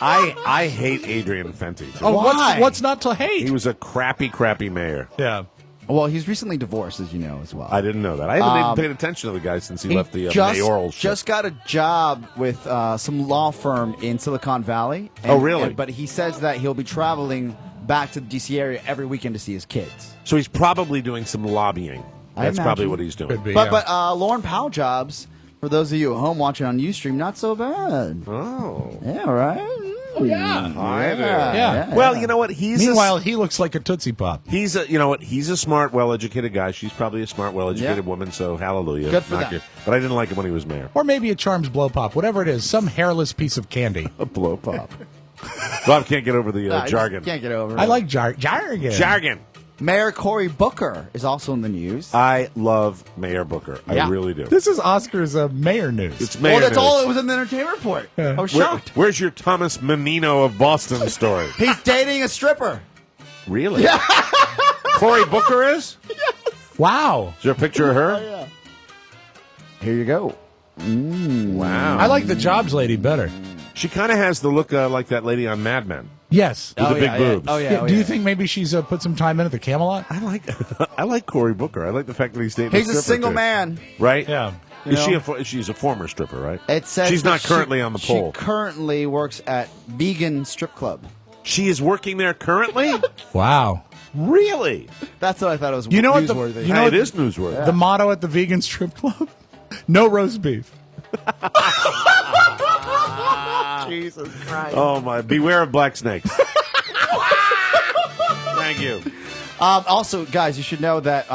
I hate Adrian Fenty. Oh, Why? what's not to hate? He was a crappy mayor. Yeah. Well, he's recently divorced, as you know, as well. I didn't know that. I haven't even paid attention to the guy since he left the mayoral ship. Just got a job with some law firm in Silicon Valley. Oh, really? But he says that he'll be traveling back to the D.C. area every weekend to see his kids. So he's probably doing some lobbying. That's probably what he's doing. Could be, But Lauren Powell Jobs, for those of you at home watching on Ustream, not so bad. Oh. Yeah, right? Oh, yeah. Hi there. Yeah. Well, you know what? Meanwhile, he looks like a Tootsie Pop. He's a smart, well-educated guy. She's probably a smart, well-educated woman. So hallelujah. Good for them. But I didn't like him when he was mayor. Or maybe a Charms Blow Pop, whatever it is, some hairless piece of candy. A blow pop. Bob can't get over the jargon. Can't get over it. I like jargon. Jargon. Mayor Cory Booker is also in the news. I love Mayor Booker. I really do. This is Oscar's mayor news. It's mayor that's news. all it was in the entertainment report. I was shocked. Where's your Thomas Menino of Boston story? He's dating a stripper. Really? Yeah. Cory Booker is? Yes. Wow. Is there a picture of her? Oh, yeah. Here you go. Wow. I like the Jobs lady better. She kind of has the look like that lady on Mad Men. Yes. With the big boobs. Oh, yeah. Do you think maybe she's put some time in at the Camelot? I like Cory Booker. I like the fact that he's dating He's a a stripper, single too. man. Right? Yeah. She's a former stripper, right? It says she's that not currently on the pole. She currently works at Vegan Strip Club. She is working there currently? Wow. Really? That's what I thought it was You know what newsworthy. It is newsworthy. The motto at the Vegan Strip Club? No roast beef. Jesus Christ. Oh, my. Beware of black snakes. Thank you. Also, guys, you should know that,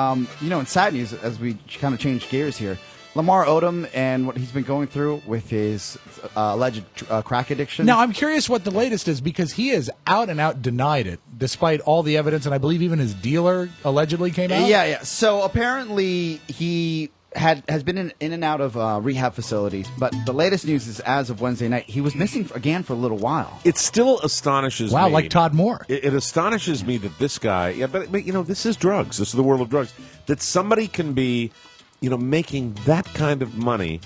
in sad news, as we kind of change gears here, Lamar Odom and what he's been going through with his alleged crack addiction. Now, I'm curious what the latest is because he has out and out denied it, despite all the evidence, and I believe even his dealer allegedly came out. Yeah. So apparently he has been in and out of rehab facilities, but the latest news is as of Wednesday night, he was missing again for a little while. It still astonishes me. Wow, like Todd Moore. It astonishes me that this guy, but this is drugs. This is the world of drugs. That somebody can be, making that kind of money.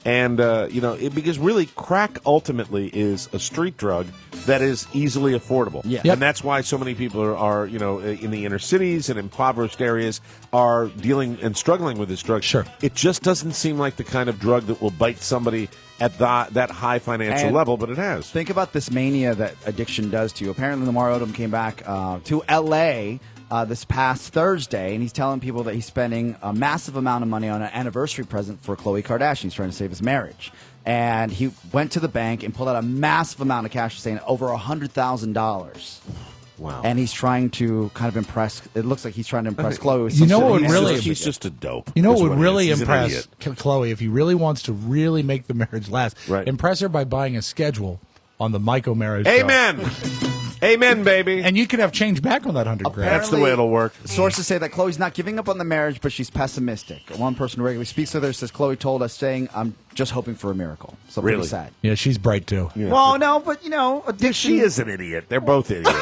And, because really crack ultimately is a street drug that is easily affordable. Yeah. And that's why so many people are, in the inner cities and impoverished areas are dealing and struggling with this drug. Sure. It just doesn't seem like the kind of drug that will bite somebody at that high financial level, but it has. Think about this mania that addiction does to you. Apparently, Lamar Odom came back to L.A., this past Thursday, and he's telling people that he's spending a massive amount of money on an anniversary present for Khloe Kardashian. He's trying to save his marriage. And he went to the bank and pulled out a massive amount of cash, saying over $100,000. Wow. And he's trying to kind of impress, it looks like he's trying to impress Khloe. With You know some what sort of- He's just a dope. You know That's what would really he is. He's an impress idiot. Khloe if he really wants to really make the marriage last? Right. Impress her by buying a schedule on the Mike O'Mara show. Amen. Amen, baby. And you can have change back on that $100,000. That's the way it'll work. Sources say that Khloe's not giving up on the marriage, but she's pessimistic. One person who regularly speaks with her says Khloe told us, saying, "I'm just hoping for a miracle." So Really? pretty sad. Yeah, she's bright too. Yeah. Well, no, but addiction. She is an idiot. They're both idiots.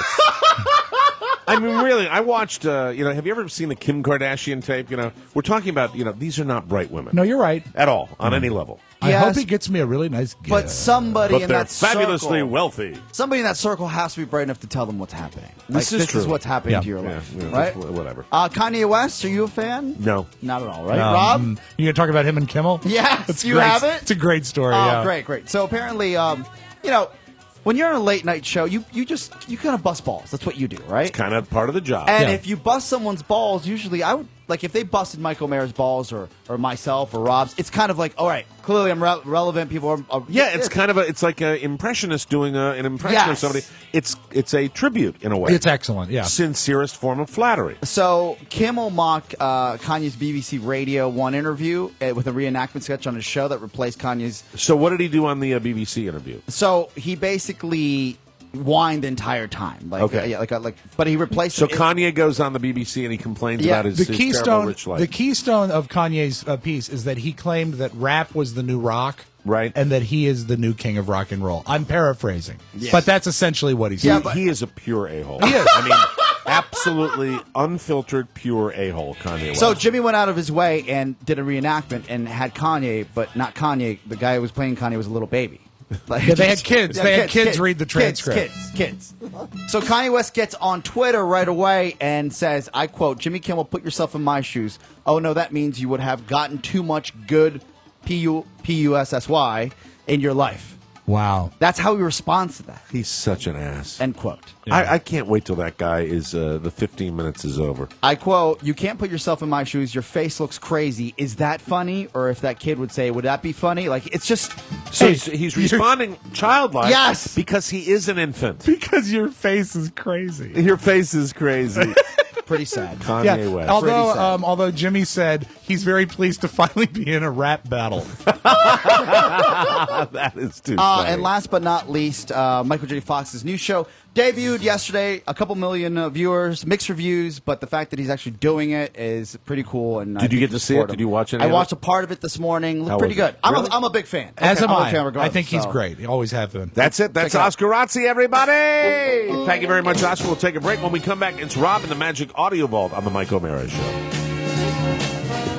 I mean, really, I watched, have you ever seen the Kim Kardashian tape? We're talking about, these are not bright women. No, you're right. At all, on any level. I hope he gets me a really nice gift. But somebody in they're that fabulously circle, wealthy. Somebody in that circle has to be bright enough to tell them what's happening. This is true. This is what's happening to your life, right? Whatever. Kanye West, are you a fan? No. Not at all, right? Rob? You going to talk about him and Kimmel? Yes, you great. have it? It's a great story, Oh, great. So apparently, when you're on a late night show, you kind of bust balls. That's what you do, right? It's kind of part of the job. And if you bust someone's balls, usually I would, like if they busted Mike O'Mara's balls or myself or Rob's, it's kind of like, all right, clearly I'm relevant. People are it's kind of it's like an impressionist doing an impression of somebody. It's a tribute in a way. It's excellent, yeah. Sincerest form of flattery. So Kimmel mocked Kanye's BBC Radio 1 interview with a reenactment sketch on his show that replaced Kanye's. So what did he do on the BBC interview? So he basically whined the entire time. But he replaced. So Kanye goes on the BBC and he complains about his terrible rich life. The keystone of Kanye's piece is that he claimed that rap was the new rock. Right. And that he is the new king of rock and roll. I'm paraphrasing. Yes. But that's essentially what he said. Yeah, he is a pure a-hole. He is. I mean, absolutely unfiltered, pure a-hole, Kanye West. So Jimmy went out of his way and did a reenactment and had Kanye, but not Kanye. The guy who was playing Kanye was a little baby. They had kids. They had kids read the transcript. Kids. So Kanye West gets on Twitter right away and says, I quote, Jimmy Kimmel, put yourself in my shoes. Oh, no, that means you would have gotten too much good P-U-S-S-Y in your life. Wow. That's how he responds to that. He's such an ass. End quote. Yeah. I can't wait till that guy is, the 15 minutes is over. I quote, you can't put yourself in my shoes. Your face looks crazy. Is that funny? Or if that kid would say, would that be funny? Like, it's just... So he's responding childlike. Yes. Because he is an infant. Because your face is crazy. Your face is crazy. Pretty sad. Kanye West. Although Jimmy said he's very pleased to finally be in a rap battle. That is too funny. And last but not least, Michael J. Fox's new show debuted yesterday. A couple million viewers, mixed reviews, but the fact that he's actually doing it is pretty cool. And did you get to see it? Did you watch it? I watched a part of it this morning. Looked pretty good. Really? I'm a big fan. As am I. I think he's great. He always have been. That's it. That's Oscar Razzi, everybody. Thank you very much, Oscar. We'll take a break. When we come back, it's Rob in the Magic Audio Vault on the Mike O'Mara Show.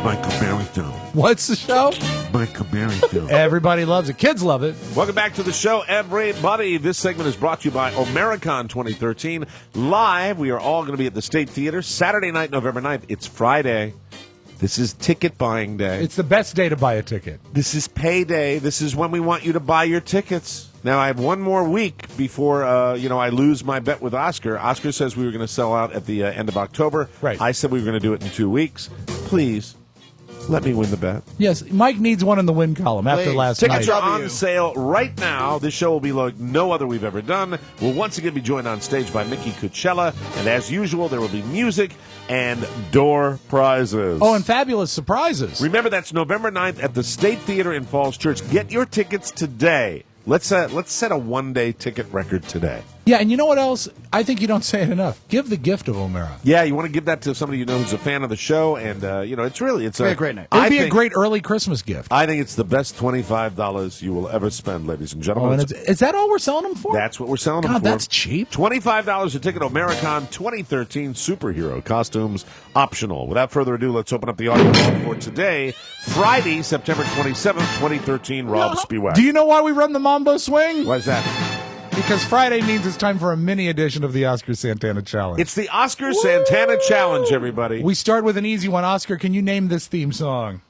Mike O'Mara Show. What's the show? Mike O'Mara Show. Everybody loves it. Kids love it. Welcome back to the show, everybody. This segment is brought to you by Omaricon 2013. Live, we are all going to be at the State Theater Saturday night, November 9th. It's Friday. This is ticket buying day. It's the best day to buy a ticket. This is payday. This is when we want you to buy your tickets. Now, I have one more week before, I lose my bet with Oscar. Oscar says we were going to sell out at the end of October. Right. I said we were going to do it in 2 weeks. Please, let me win the bet. Yes, Mike needs one in the win column after last night. Tickets are on sale right now. This show will be like no other we've ever done. We'll once again be joined on stage by Mickey Cucella. And as usual, there will be music and door prizes. Oh, and fabulous surprises. Remember, that's November 9th at the State Theater in Falls Church. Get your tickets today. Let's set a one-day ticket record today. Yeah, and you know what else? I think you don't say it enough. Give the gift of O'Mara. Yeah, you want to give that to somebody you know who's a fan of the show, and it's a great night. It would be a great early Christmas gift. I think it's the best $25 you will ever spend, ladies and gentlemen. Oh, and is that all we're selling them for? That's what we're selling them for. God, that's cheap. $25 a ticket. Omaricon 2013 superhero costumes optional. Without further ado, let's open up the audio vault for today, Friday, September 27th, 2013. Rob Spiewak. Do you know why we run the Mambo Swing? Why is that? Because Friday means it's time for a mini edition of the Oscar Santana Challenge. It's the Oscar Santana Challenge, everybody. We start with an easy one. Oscar, can you name this theme song?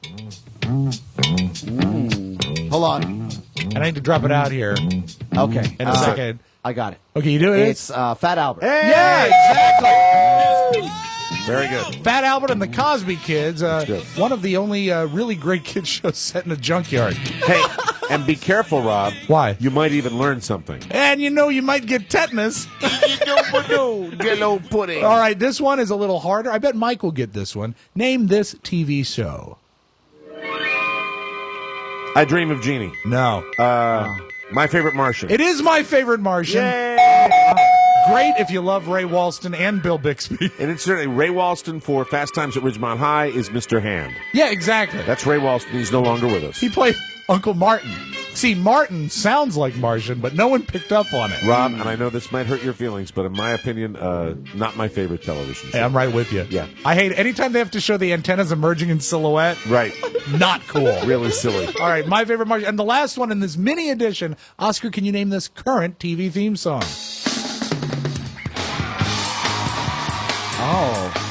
Hold on. I need to drop it out here. Okay. In a second. I got it. Okay, you do it? It's Fat Albert. Hey! Yeah, exactly. Very good. Fat Albert and the Cosby Kids. One of the only really great kids shows set in a junkyard. Hey, and be careful, Rob. Why? You might even learn something. And you might get tetanus. Yellow pudding. All right, this one is a little harder. I bet Mike will get this one. Name this TV show. I Dream of Jeannie. No. My Favorite Martian. It is My Favorite Martian. Yay! Great if you love Ray Walston and Bill Bixby. And it's certainly Ray Walston for Fast Times at Ridgemont High is Mr. Hand. Yeah, exactly. That's Ray Walston. He's no longer with us. He played Uncle Martin. See, Martin sounds like Martian, but no one picked up on it. Rob, and I know this might hurt your feelings, but in my opinion, not my favorite television show. Hey, I'm right with you. Yeah. I hate anytime they have to show the antennas emerging in silhouette. Right. Not cool. Really silly. All right, my favorite Martian. And the last one in this mini edition, Oscar, can you name this current TV theme song? Oh.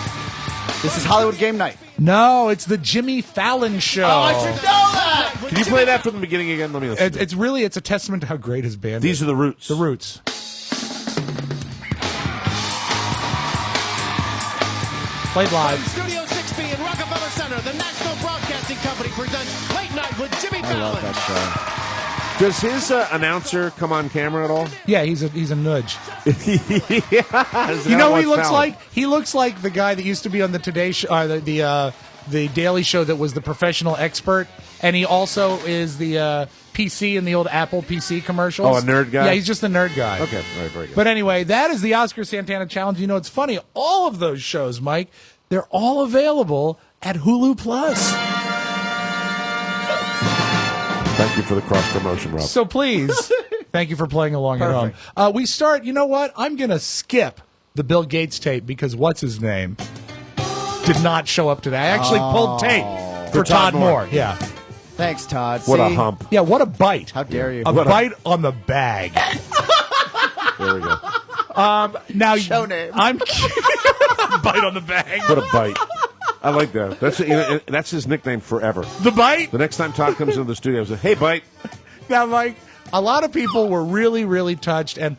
This is Hollywood Game Night. No, it's the Jimmy Fallon Show. Oh, I should know that! Can you play that from the beginning again? Let me listen. It's a testament to how great his band is. These are the Roots. The Roots. Played live. Studio 6B in Rockefeller Center, the National Broadcasting Company presents Late Night with Jimmy Fallon. I love that show. Does his announcer come on camera at all? Yeah, he's a nudge. Yeah. You know what he looks like? He looks like the guy that used to be on the Today Show, the Daily Show that was the professional expert, and he also is the PC in the old Apple PC commercials. Oh, a nerd guy? Yeah, he's just the nerd guy. Okay, all right, very good. But anyway, that is the Oscar Santana Challenge. You know, it's funny. All of those shows, Mike, they're all available at Hulu Plus. Thank you for the cross promotion, Rob. So please, thank you for playing along at home. We start, you know what? I'm going to skip the Bill Gates tape because what's his name did not show up today. I actually pulled tape for Todd Moore. Yeah. Thanks, Todd. What a hump. Yeah, what a bite. How dare you? A bite on the bag. There we go. Now, Show name. I'm bite on the bag. What a bite. I like that. That's his nickname forever. The Bite? The next time Todd comes into the studio, he'll say, "Hey, Bite." Now, Mike, a lot of people were really, really touched, and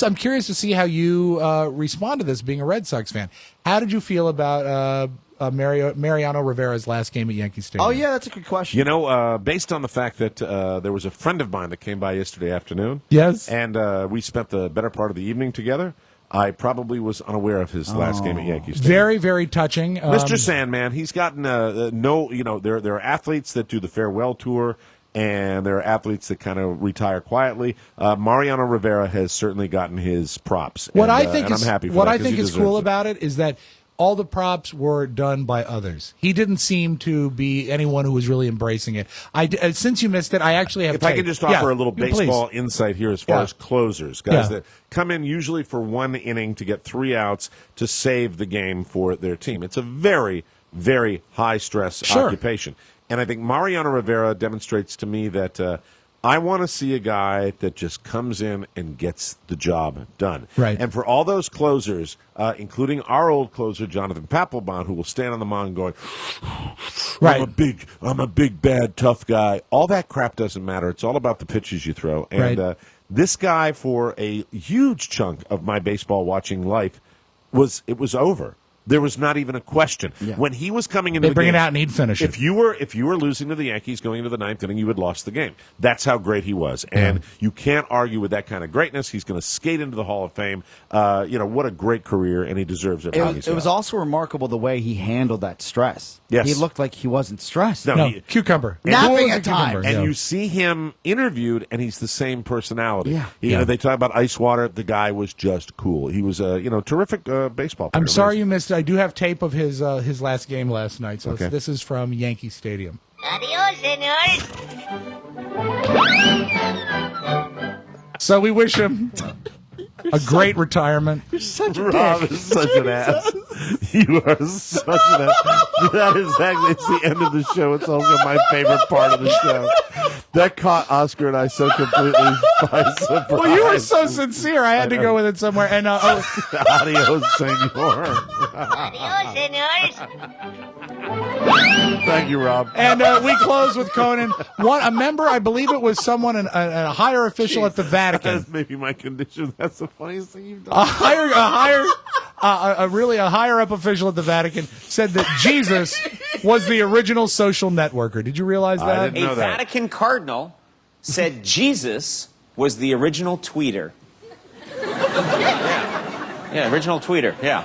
I'm curious to see how you respond to this, being a Red Sox fan. How did you feel about Mariano Rivera's last game at Yankee Stadium? Oh, yeah, that's a good question. You know, based on the fact that there was a friend of mine that came by yesterday afternoon. Yes. And we spent the better part of the evening together. I probably was unaware of his last game at Yankee Stadium. Very, very touching. Mr. Sandman, he's gotten there are athletes that do the farewell tour, and there are athletes that kind of retire quietly. Mariano Rivera has certainly gotten his props. What and, I think and is I'm happy for what that I 'cause think he is deserves cool it. about it is that all the props were done by others. He didn't seem to be anyone who was really embracing it. Since you missed it, I actually have. If I can just offer a little baseball please. Insight here as far as closers, guys that come in usually for one inning to get 3 outs to save the game for their team. It's a very, very high stress occupation, and I think Mariano Rivera demonstrates to me that. I want to see a guy that just comes in and gets the job done. Right. And for all those closers, including our old closer, Jonathan Papelbon, who will stand on the mound going, right. I'm a big, bad, tough guy. All that crap doesn't matter. It's all about the pitches you throw. And this guy, for a huge chunk of my baseball watching life, it was over. There was not even a question. Yeah. When he was coming into the game, it out and he'd finish it. If you were losing to the Yankees going into the ninth inning, you had lost the game. That's how great he was. And you can't argue with that kind of greatness. He's going to skate into the Hall of Fame. What a great career, and he deserves it. It was also remarkable the way he handled that stress. Yes. He looked like he wasn't stressed. No, cucumber. Napping at times. And you see him interviewed, and he's the same personality. Yeah. They talk about ice water. The guy was just cool. He was a terrific baseball player. I'm sorry you missed it. I do have tape of his last game last night. So this is from Yankee Stadium. Adios, senores. So we wish him a great retirement. You're such a Rob dick. is such an ass. You are such an ass. That is actually, it's the end of the show. It's also my favorite part of the show. That caught Oscar and I so completely by surprise. Well, you were so sincere. I had to go with it somewhere. And Adios, senor. Adios, senores. Thank you, Rob. And we close with Conan. A member, I believe it was someone, a higher official at the Vatican. That's maybe my condition. That's the funniest thing you've done. A higher up official at the Vatican said that Jesus was the original social networker. Did you realize that? I didn't know that. Vatican cardinal said Jesus was the original tweeter. Yeah, original tweeter. Yeah.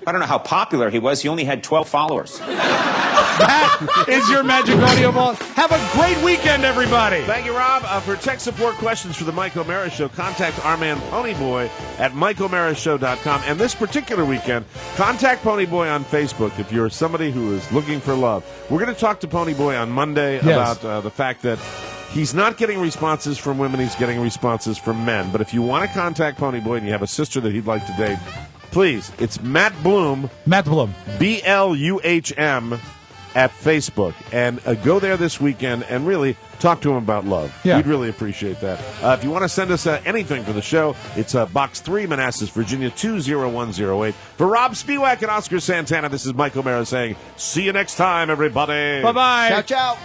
I don't know how popular he was. He only had 12 followers. That is your Magic Audio Ball. Have a great weekend, everybody. Thank you, Rob. For tech support questions for the Mike O'Mara Show, contact our man Ponyboy at MikeO'MaraShow.com. And this particular weekend, contact Ponyboy on Facebook if you're somebody who is looking for love. We're going to talk to Ponyboy on Monday about the fact that He's not getting responses from women. He's getting responses from men. But if you want to contact Ponyboy and you have a sister that he'd like to date, please, it's Matt Bloom. Matt Bloom. BLUHM at Facebook. And go there this weekend and really talk to him about love. Yeah. We'd really appreciate that. If you want to send us anything for the show, it's Box 3, Manassas, Virginia, 20108. For Rob Spiewak and Oscar Santana, this is Mike O'Mara saying, see you next time, everybody. Bye-bye. Ciao, ciao.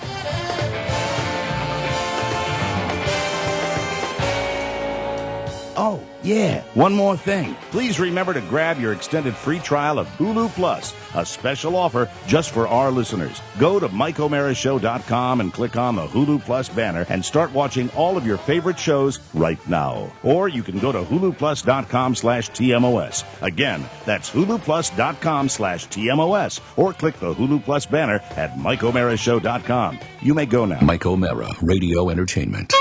Oh, yeah, one more thing. Please remember to grab your extended free trial of Hulu Plus, a special offer just for our listeners. Go to MikeO'MaraShow.com and click on the Hulu Plus banner and start watching all of your favorite shows right now. Or you can go to HuluPlus.com/TMOS. Again, that's HuluPlus.com/TMOS. Or click the Hulu Plus banner at MikeO'MaraShow.com. You may go now. Mike O'Mara, Radio Entertainment.